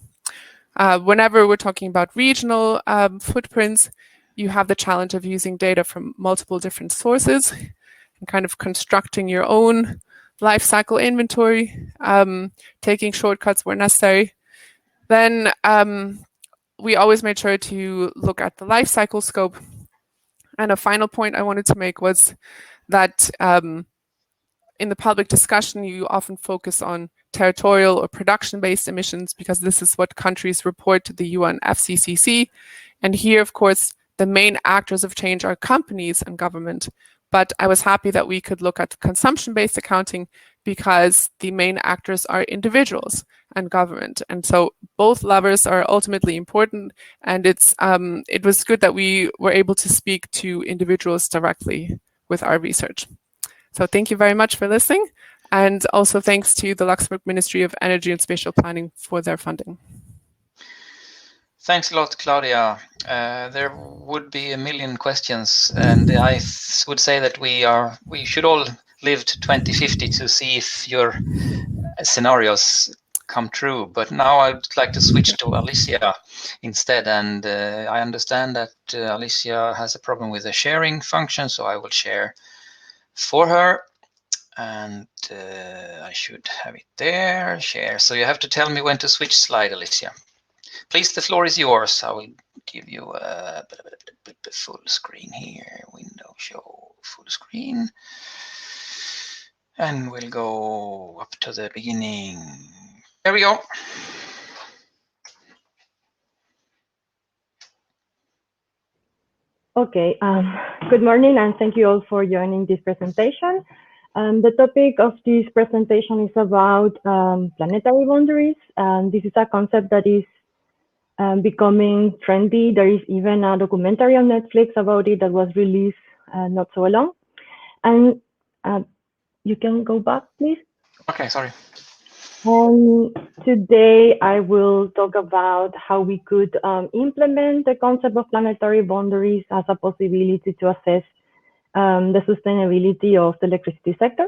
Whenever we're talking about regional footprints, you have the challenge of using data from multiple different sources and kind of constructing your own life cycle inventory, taking shortcuts where necessary. Then we always made sure to look at the life cycle scope. And a final point I wanted to make was that in the public discussion, you often focus on territorial or production-based emissions because this is what countries report to the UN FCCC. And here, of course, the main actors of change are companies and government. But I was happy that we could look at consumption-based accounting because the main actors are individuals and government. And so both levers are ultimately important. And it was good that we were able to speak to individuals directly with our research. So thank you very much for listening. And also thanks to the Luxembourg Ministry of Energy and Spatial Planning for their funding. Thanks a lot, Claudia. There would be a million questions, and I would say that we should all live to 2050 to see if your scenarios come true. But now I'd like to switch to Alicia instead, and I understand that Alicia has a problem with the sharing function, so I will share for her. And I should have it there, share. So you have to tell me when to switch slide, Alicia. Please, the floor is yours. I will give you a full screen here. Window, show, full screen. And we'll go up to the beginning. There we go. Okay, good morning and thank you all for joining this presentation. The topic of this presentation is about planetary boundaries. This is a concept that is becoming trendy. There is even a documentary on Netflix about it that was released not so long. And you can go back, please. Okay, sorry. Today I will talk about how we could implement the concept of planetary boundaries as a possibility to assess the sustainability of the electricity sector.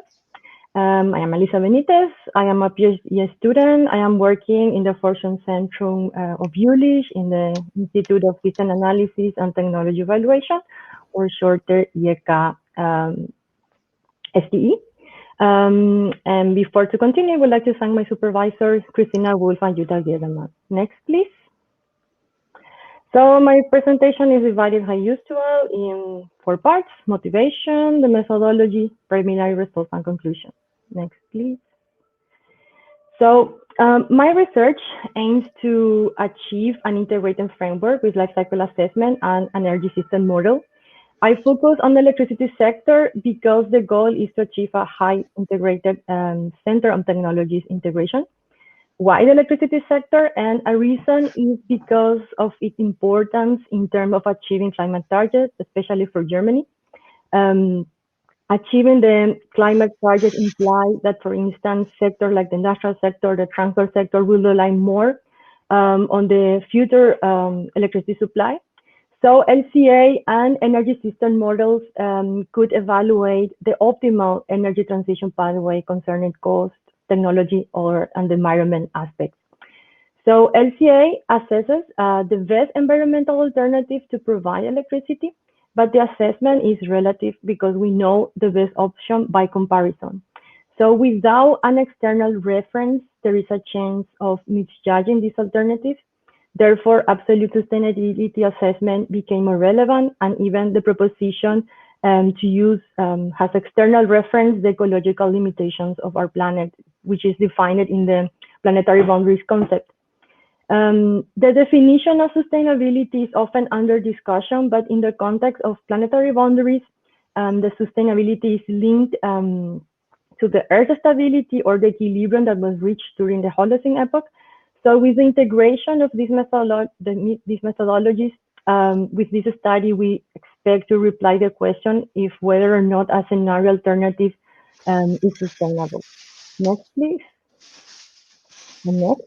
I am Alicia Benitez. I am a PhD student. I am working in the Forschungszentrum of Jülich in the Institute of System Analysis and Technology Evaluation, or shorter IEK STE. And before to continue, I would like to thank my supervisors, Christina Wolf and Jutta Giedemann. Next, please. So my presentation is divided as usual in 4 parts: motivation, the methodology, preliminary results, and conclusion. Next, please. So my research aims to achieve an integrated framework with life cycle assessment and an energy system model. I focus on the electricity sector because the goal is to achieve a high integrated center on technologies integration. why the electricity sector, and a reason is because of its importance in terms of achieving climate targets, especially for Germany. Achieving the climate target implies that, for instance, sectors like the industrial sector, the transport sector will rely more on the future electricity supply. So LCA and energy system models could evaluate the optimal energy transition pathway concerning cost, technology, and the environment aspects. So LCA assesses the best environmental alternative to provide electricity, but the assessment is relative because we know the best option by comparison. So without an external reference, there is a chance of misjudging these alternatives. Therefore, absolute sustainability assessment became irrelevant, and even the proposition to use has external reference the ecological limitations of our planet, which is defined in the planetary boundaries concept. The definition of sustainability is often under discussion, but in the context of planetary boundaries, the sustainability is linked to the Earth stability or the equilibrium that was reached during the Holocene epoch. So with the integration of these methodologies, with this study, we expect to reply the question if whether or not a scenario alternative is sustainable. Next, please. Next.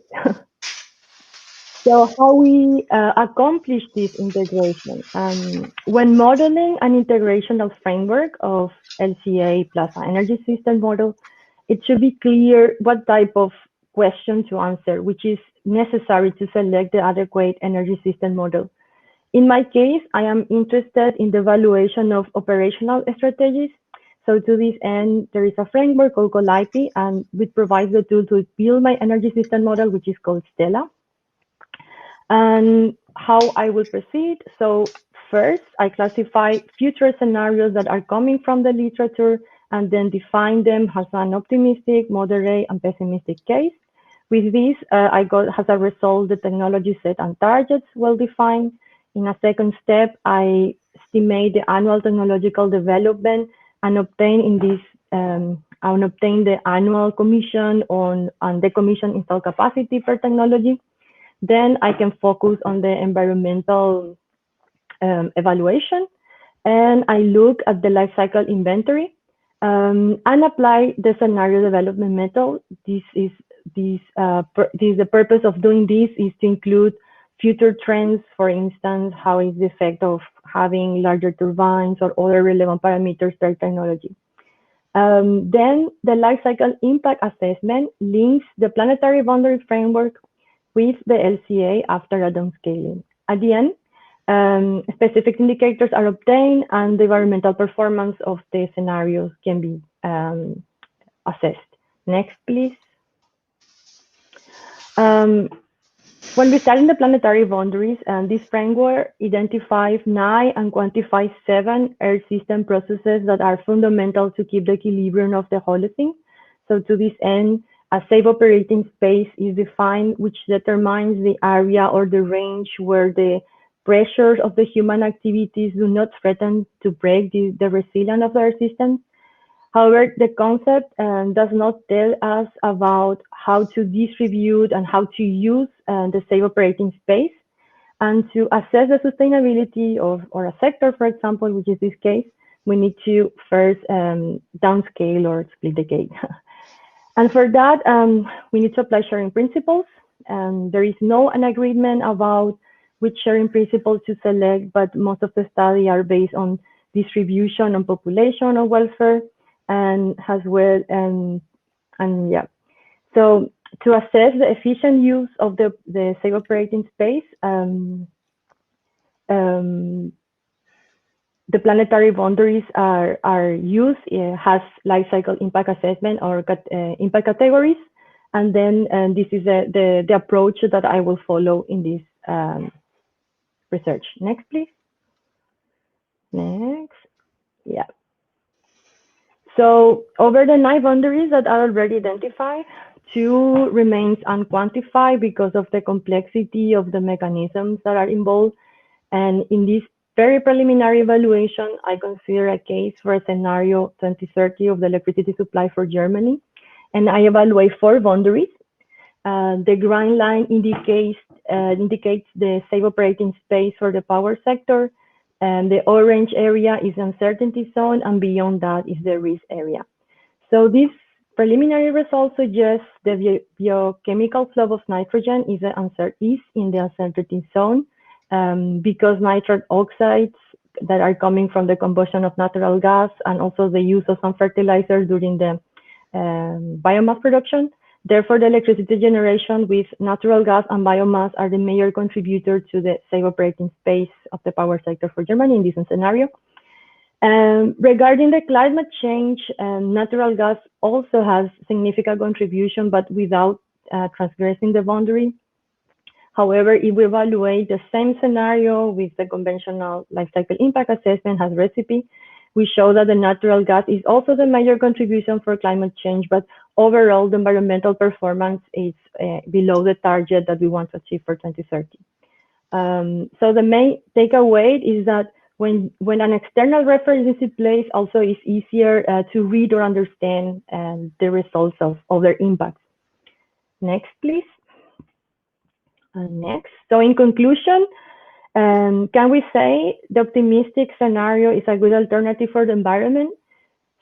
So how we accomplish this integration? When modeling an integrational framework of LCA plus an energy system model, it should be clear what type of question to answer, which is necessary to select the adequate energy system model. In my case, I am interested in the evaluation of operational strategies. So to this end, there is a framework called Calliope, and which provides the tool to build my energy system model, which is called Stella. And how I will proceed. So first, I classify future scenarios that are coming from the literature and then define them as an optimistic, moderate, and pessimistic case. With this, I got as a result the technology set and targets well defined. In a second step, I estimate the annual technological development and obtain the annual commission on the commission installed capacity per technology. Then I can focus on the environmental evaluation, and I look at the life cycle inventory and apply the scenario development method. The purpose of doing this is to include future trends, for instance, how is the effect of having larger turbines or other relevant parameters per technology. Then the life cycle impact assessment links the planetary boundary framework with the LCA after a downscaling. At the end, specific indicators are obtained and the environmental performance of the scenarios can be assessed. Next, please. When we start in the planetary boundaries, this framework identifies 9 and quantifies 7 Earth system processes that are fundamental to keep the equilibrium of the Holocene. So to this end, a safe operating space is defined, which determines the area or the range where the pressures of the human activities do not threaten to break the resilience of our systems. However, the concept does not tell us about how to distribute and how to use the safe operating space. And to assess the sustainability of a sector, for example, which is this case, we need to first downscale or split the cake. And for that, we need to apply sharing principles. There is no an agreement about which sharing principle to select, but most of the studies are based on distribution, on population, on welfare, and as well, and yeah. So to assess the efficient use of the safe operating space, the planetary boundaries are used, has life cycle impact assessment or impact categories. And then this is the approach that I will follow in this research. Next, please. Next. Yeah. So over the 9 boundaries that are already identified, 2 remains unquantified because of the complexity of the mechanisms that are involved. And in this very preliminary evaluation, I consider a case for a scenario 2030 of the electricity supply for Germany. And I evaluate 4 boundaries. The green line indicates the safe operating space for the power sector, and the orange area is uncertainty zone, and beyond that is the risk area. So these preliminary results suggest the biochemical flow of nitrogen is in the uncertainty zone because nitrate oxides that are coming from the combustion of natural gas and also the use of some fertilizers during the biomass production. Therefore, the electricity generation with natural gas and biomass are the major contributor to the safe operating space of the power sector for Germany in this scenario. Regarding the climate change, natural gas also has significant contribution, but without transgressing the boundary. However, if we evaluate the same scenario with the conventional life cycle impact assessment as recipe, we show that the natural gas is also the major contribution for climate change, but overall the environmental performance is below the target that we want to achieve for 2030. So the main takeaway is that when an external reference is in place, also it's easier to read or understand the results of their impacts. Next, please. Next. So in conclusion, can we say the optimistic scenario is a good alternative for the environment?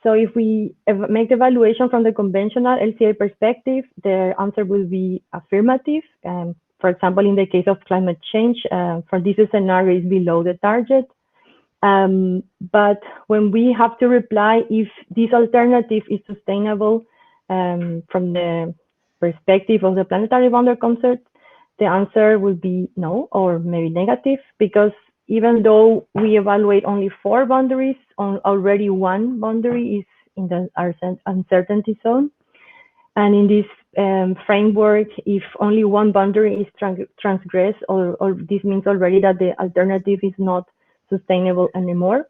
So if we make the evaluation from the conventional LCA perspective, the answer will be affirmative. For example, in the case of climate change, for this scenario is below the target. But when we have to reply if this alternative is sustainable from the perspective of the planetary boundary concept, the answer will be no, or maybe negative, because even though we evaluate only 4 boundaries, already 1 boundary is in the uncertainty zone. And in this framework, if only 1 boundary is transgressed, or this means already that the alternative is not sustainable anymore.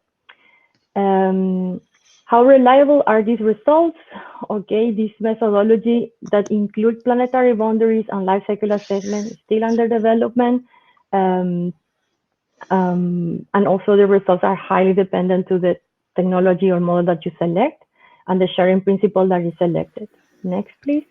How reliable are these results? Okay, this methodology that includes planetary boundaries and life cycle assessment is still under development. And also the results are highly dependent to the technology or model that you select and the sharing principle that is selected. Next, please.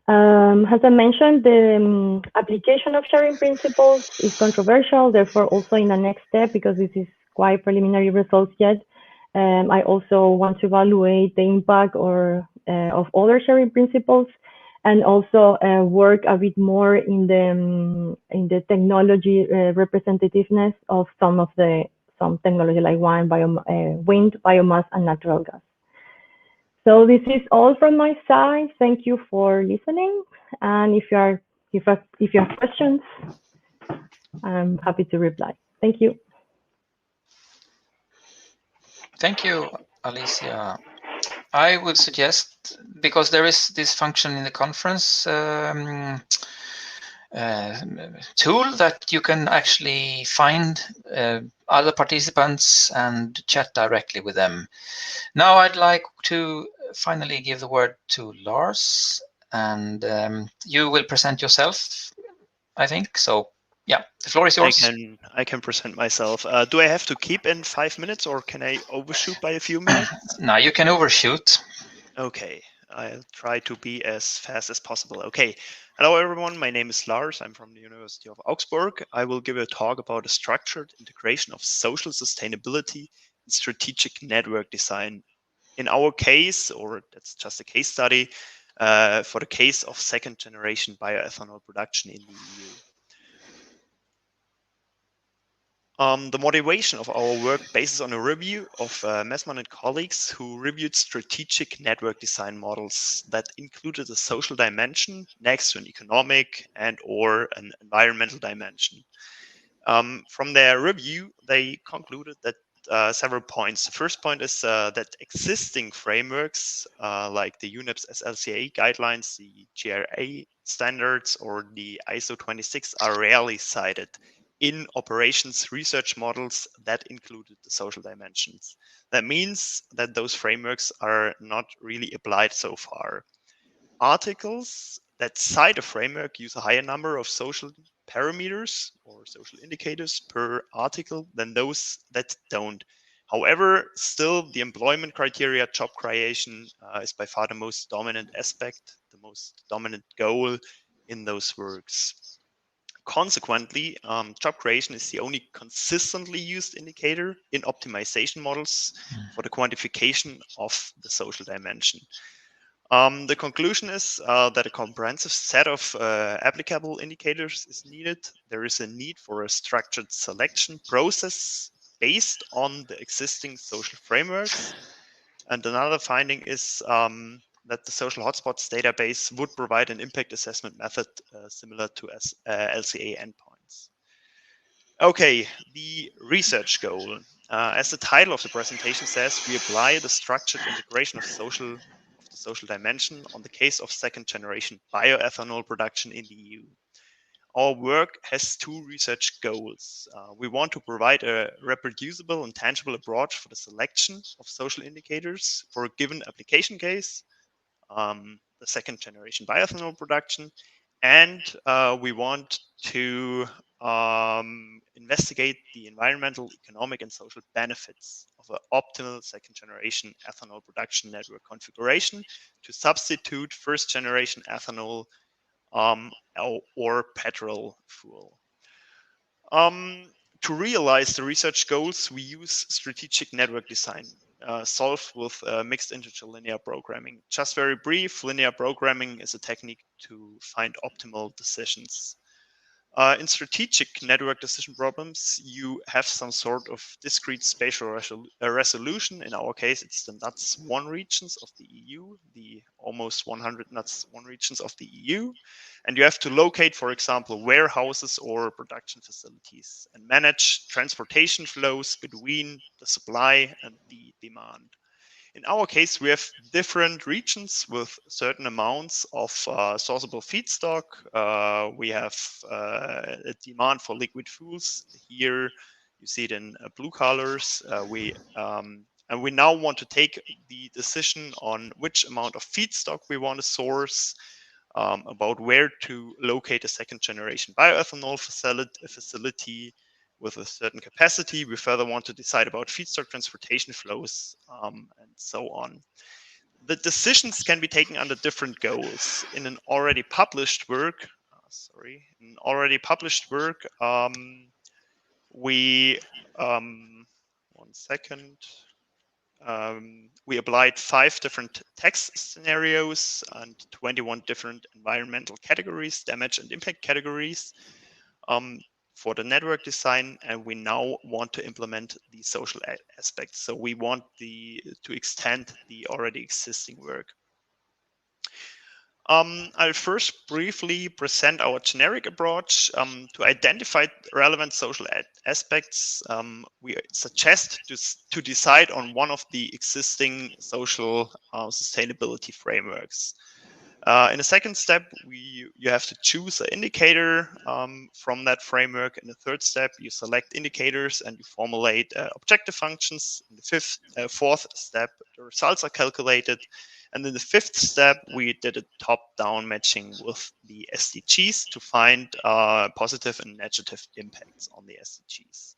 As I mentioned, the application of sharing principles is controversial, therefore also in the next step, because this is quite preliminary results yet. I also want to evaluate the impact of other sharing principles, and also work a bit more in the technology representativeness of some technology like wind, biomass, and natural gas. So this is all from my side. Thank you for listening, and if you have questions, I'm happy to reply. Thank you. Thank you, Alicia. I would suggest, because there is this function in the conference tool that you can actually find other participants and chat directly with them. Now I'd like to finally give the word to Lars, and you will present yourself, I think. So yeah, the floor is yours. I can present myself. Do I have to keep in 5 minutes, or can I overshoot by a few minutes? No, you can overshoot. Okay, I'll try to be as fast as possible. Okay, hello everyone, my name is Lars. I'm from the University of Augsburg. I will give a talk about a structured integration of social sustainability and strategic network design. In our case, or that's just a case study, for the case of 2nd generation bioethanol production in the EU. The motivation of our work bases on a review of Messmann and colleagues who reviewed strategic network design models that included a social dimension next to an economic and/or an environmental dimension. From their review, they concluded that several points. The first point is that existing frameworks like the UNEP's SLCA guidelines, the GRA standards, or the ISO 26 are rarely cited in operations research models that included the social dimensions. That means that those frameworks are not really applied so far. Articles that cite a framework use a higher number of social parameters or social indicators per article than those that don't. However, still the employment criteria, job creation, is by far the most dominant aspect, the most dominant goal in those works. Consequently, job creation is the only consistently used indicator in optimization models for the quantification of the social dimension. The conclusion is that a comprehensive set of applicable indicators is needed. There is a need for a structured selection process based on the existing social frameworks. And another finding is that the social hotspots database would provide an impact assessment method similar to LCA endpoints. Okay, the research goal. As the title of the presentation says, we apply the structured integration of the social dimension on the case of second generation bioethanol production in the EU. Our work has two research goals. We want to provide a reproducible and tangible approach for the selection of social indicators for a given application case, the second generation bioethanol production, and we want to investigate the environmental, economic, and social benefits of an optimal second generation ethanol production network configuration to substitute first generation ethanol or petrol fuel. To realize the research goals, we use strategic network design solved with mixed integer linear programming. Just very brief, linear programming is a technique to find optimal decisions. In strategic network decision problems, you have some sort of discrete spatial resolution. In our case, it's the NUTS1 regions of the EU, the almost 100 NUTS1 regions of the EU. And you have to locate, for example, warehouses or production facilities and manage transportation flows between the supply and the demand. In our case, we have different regions with certain amounts of sourceable feedstock. We have a demand for liquid fuels. Here, you see it in blue colors. And we now want to take the decision on which amount of feedstock we want to source, about where to locate a second generation bioethanol facility with a certain capacity. We further want to decide about feedstock transportation flows and so on. The decisions can be taken under different goals. In an already published work, we we applied 5 different tax scenarios and 21 different environmental categories, damage and impact categories, for the network design, and we now want to implement the social aspects. So we want to extend the already existing work. I'll first briefly present our generic approach. To identify relevant social aspects, we suggest to decide on one of the existing social sustainability frameworks. In the second step, you have to choose an indicator from that framework. In the third step, you select indicators and you formulate objective functions. In the fourth step, the results are calculated. And in the fifth step, we did a top-down matching with the SDGs to find positive and negative impacts on the SDGs.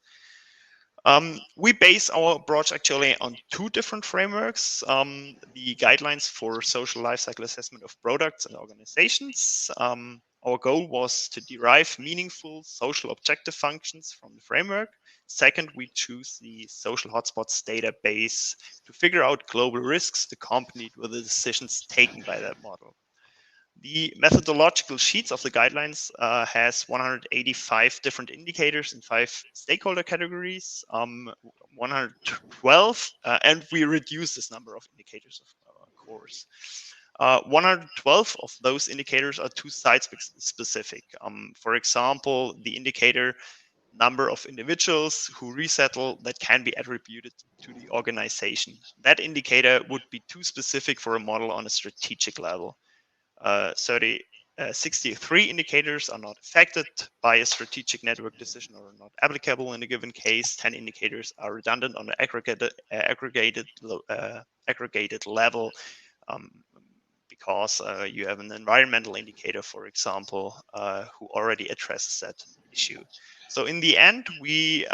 We base our approach actually on 2 different frameworks. The guidelines for social lifecycle assessment of products and organizations. Our goal was to derive meaningful social objective functions from the framework. Second, we choose the social hotspots database to figure out global risks accompanied with the decisions taken by that model. The methodological sheets of the guidelines has 185 different indicators in 5 stakeholder categories, 112, and we reduce this number of indicators, of course. 112 of those indicators are 2 site specific. For example, the indicator number of individuals who resettle that can be attributed to the organization. That indicator would be too specific for a model on a strategic level. 63 indicators are not affected by a strategic network decision or are not applicable in a given case. 10 indicators are redundant on an aggregated level because you have an environmental indicator, for example, who already addresses that issue. So in the end, we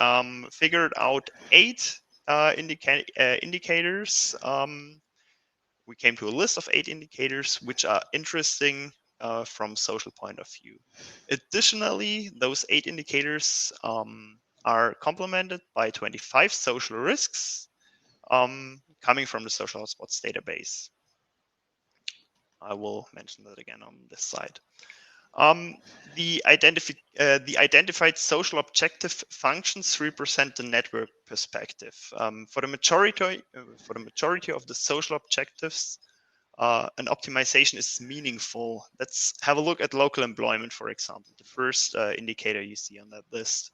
figured out 8 indicators. We came to a list of 8 indicators which are interesting from social point of view. Additionally, those 8 indicators are complemented by 25 social risks coming from the social hotspots database. I will mention that again on this slide. The identified social objective functions represent the network perspective. For the majority of the social objectives, an optimization is meaningful. Let's have a look at local employment, for example, the first indicator you see on that list.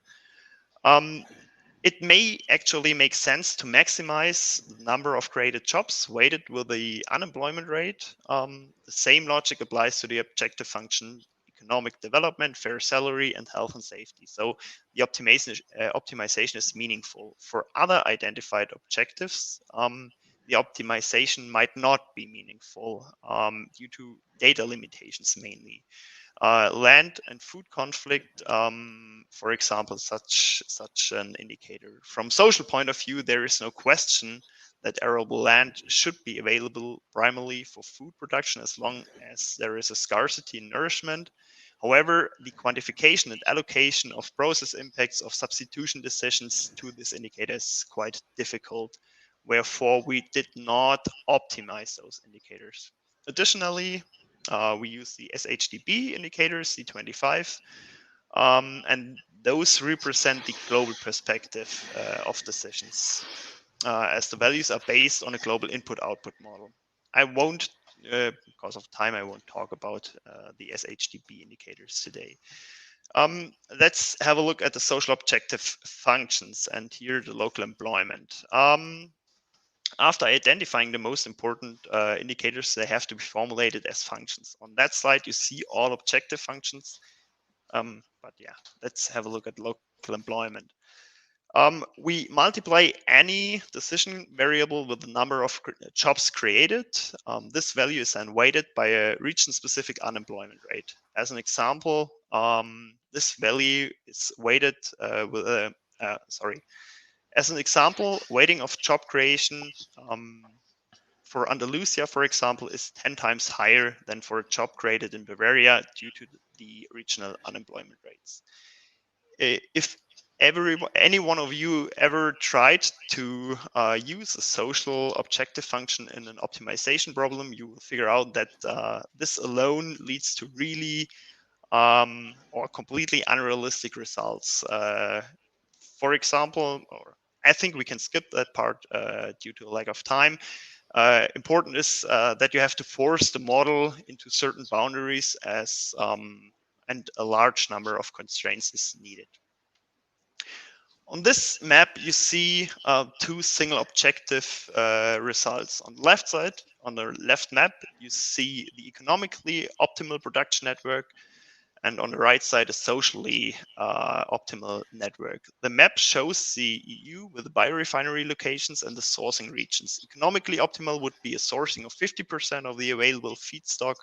It may actually make sense to maximize the number of created jobs weighted with the unemployment rate. The same logic applies to the objective function, economic development, fair salary, and health and safety. So the optimization is meaningful. For other identified objectives, the optimization might not be meaningful due to data limitations mainly. Land and food conflict, for example, such an indicator. From social point of view, there is no question that arable land should be available primarily for food production as long as there is a scarcity in nourishment. However, the quantification and allocation of process impacts of substitution decisions to this indicator is quite difficult. Wherefore, we did not optimize those indicators. Additionally, we use the SHDB indicators, C25, and those represent the global perspective of decisions, as the values are based on a global input-output model. I won't, because of time, I won't talk about the SHDB indicators today. Let's have a look at the social objective functions, and here the local employment. After identifying the most important indicators, they have to be formulated as functions. On that slide, you see all objective functions. But yeah, let's have a look at local employment. We multiply any decision variable with the number of jobs created. This value is then weighted by a region-specific unemployment rate. As an example, this value is weighted with a, as an example, weighting of job creation for Andalusia, for example, is 10 times higher than for a job created in Bavaria due to the regional unemployment rates. If any one of you ever tried to use a social objective function in an optimization problem, you will figure out that this alone leads to really or completely unrealistic results. For example, or I think we can skip that part due to a lack of time. Important is that you have to force the model into certain boundaries as and a large number of constraints is needed. On this map, you see 2 single objective results. On the left side, on the left map, you see the economically optimal production network, and on the right side, a socially optimal network. The map shows the EU with the biorefinery locations and the sourcing regions. Economically optimal would be a sourcing of 50% of the available feedstock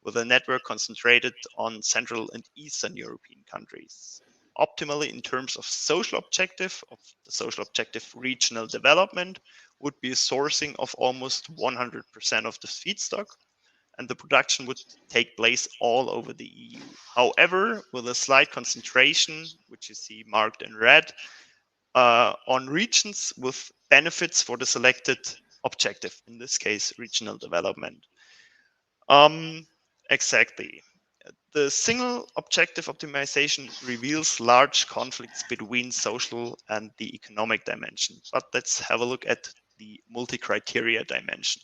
with a network concentrated on Central and Eastern European countries. Optimally, in terms of social objective, of the social objective regional development, would be a sourcing of almost 100% of the feedstock, and the production would take place all over the EU. However, with a slight concentration, which you see marked in red, on regions with benefits for the selected objective, in this case, regional development. Exactly. The single objective optimization reveals large conflicts between social and the economic dimension. But let's have a look at the multi-criteria dimension.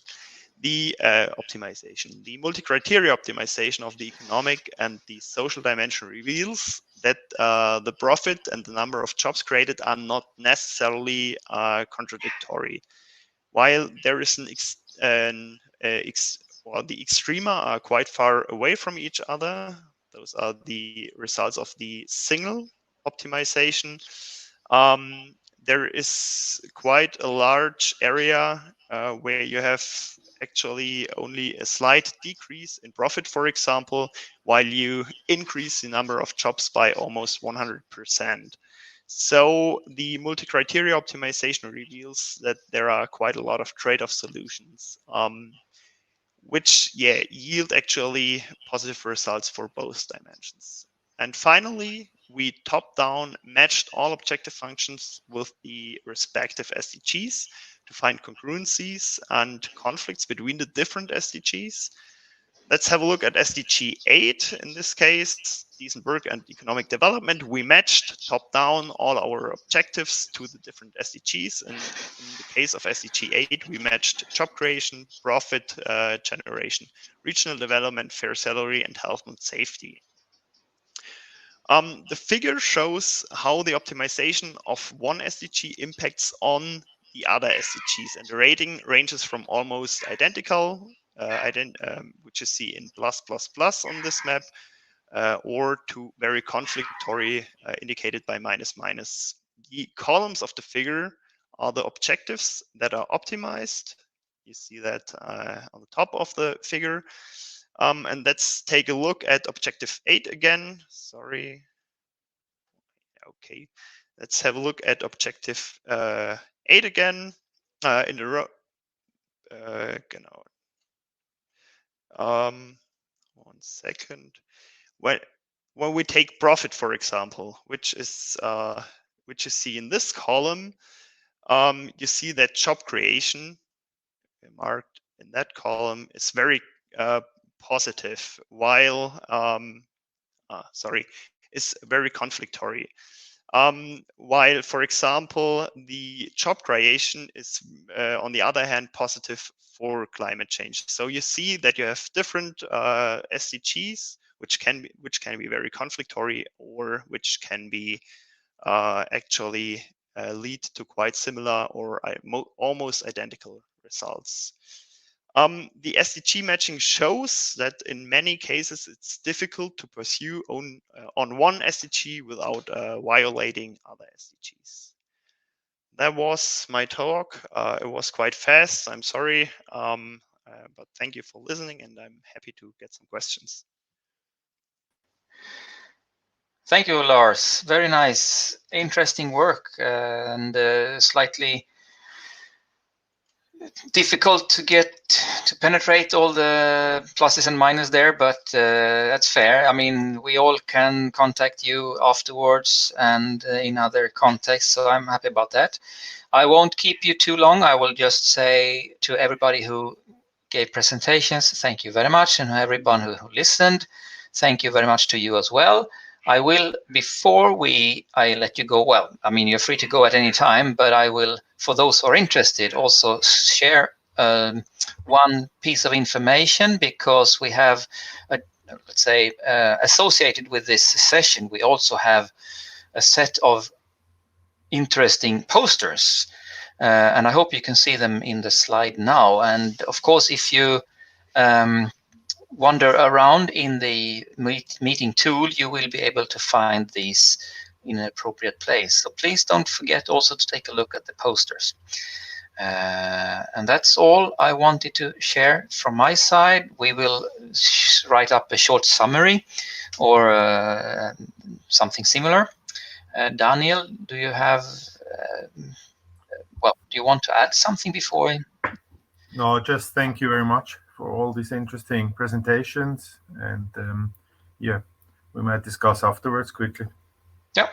The optimization. The multi-criteria optimization of the economic and the social dimension reveals that the profit and the number of jobs created are not necessarily contradictory. While there is the extrema are quite far away from each other. Those are the results of the single optimization. There is quite a large area where you have actually only a slight decrease in profit, for example, while you increase the number of jobs by almost 100%. So the multi-criteria optimization reveals that there are quite a lot of trade-off solutions, which yield actually positive results for both dimensions. And finally, we top-down matched all objective functions with the respective SDGs to find congruencies and conflicts between the different SDGs. Let's have a look at SDG 8. In this case, decent work and economic development. We matched top-down all our objectives to the different SDGs. And in the case of SDG 8, we matched job creation, profit generation, regional development, fair salary, and health and safety. The figure shows how the optimization of one SDG impacts on the other SDGs, and the rating ranges from almost identical, which you see in plus on this map, or to very conflictory, indicated by minus. The columns of the figure are the objectives that are optimized. You see that on the top of the figure. And let's take a look at objective 8 again. Sorry. Okay, let's have a look at objective 8 again in the row. Genau. 1 second. When we take profit, for example, which you see in this column, you see that job creation marked in that column is very positive, while is very conflictory. While, for example, the job creation is, on the other hand, positive for climate change. So you see that you have different SDGs, which can be very conflictory, or which can be actually lead to quite similar or almost identical results. The SDG matching shows that in many cases it's difficult to pursue on one SDG without violating other SDGs. That was my talk. It was quite fast, I'm sorry, but thank you for listening, and I'm happy to get some questions. Thank you, Lars. Very nice, interesting work, and slightly difficult to get to penetrate all the pluses and minuses there, but that's fair. I mean, we all can contact you afterwards and in other contexts, so I'm happy about that. I won't keep you too long. I will just say to everybody who gave presentations, thank you very much, and everyone who listened, thank you very much to you as well. I will, before I let you go, well, I mean, you're free to go at any time, but I will, for those who are interested, also share one piece of information, because we have, let's say, associated with this session, we also have a set of interesting posters, and I hope you can see them in the slide now. And of course, if you wander around in the meeting tool, you will be able to find these in an appropriate place. So please don't forget also to take a look at the posters. And that's all I wanted to share from my side. We will write up a short summary or something similar. Daniel, do you have, do you want to add something before? No, just thank you very much for all these interesting presentations, and yeah, we might discuss afterwards quickly. Yeah.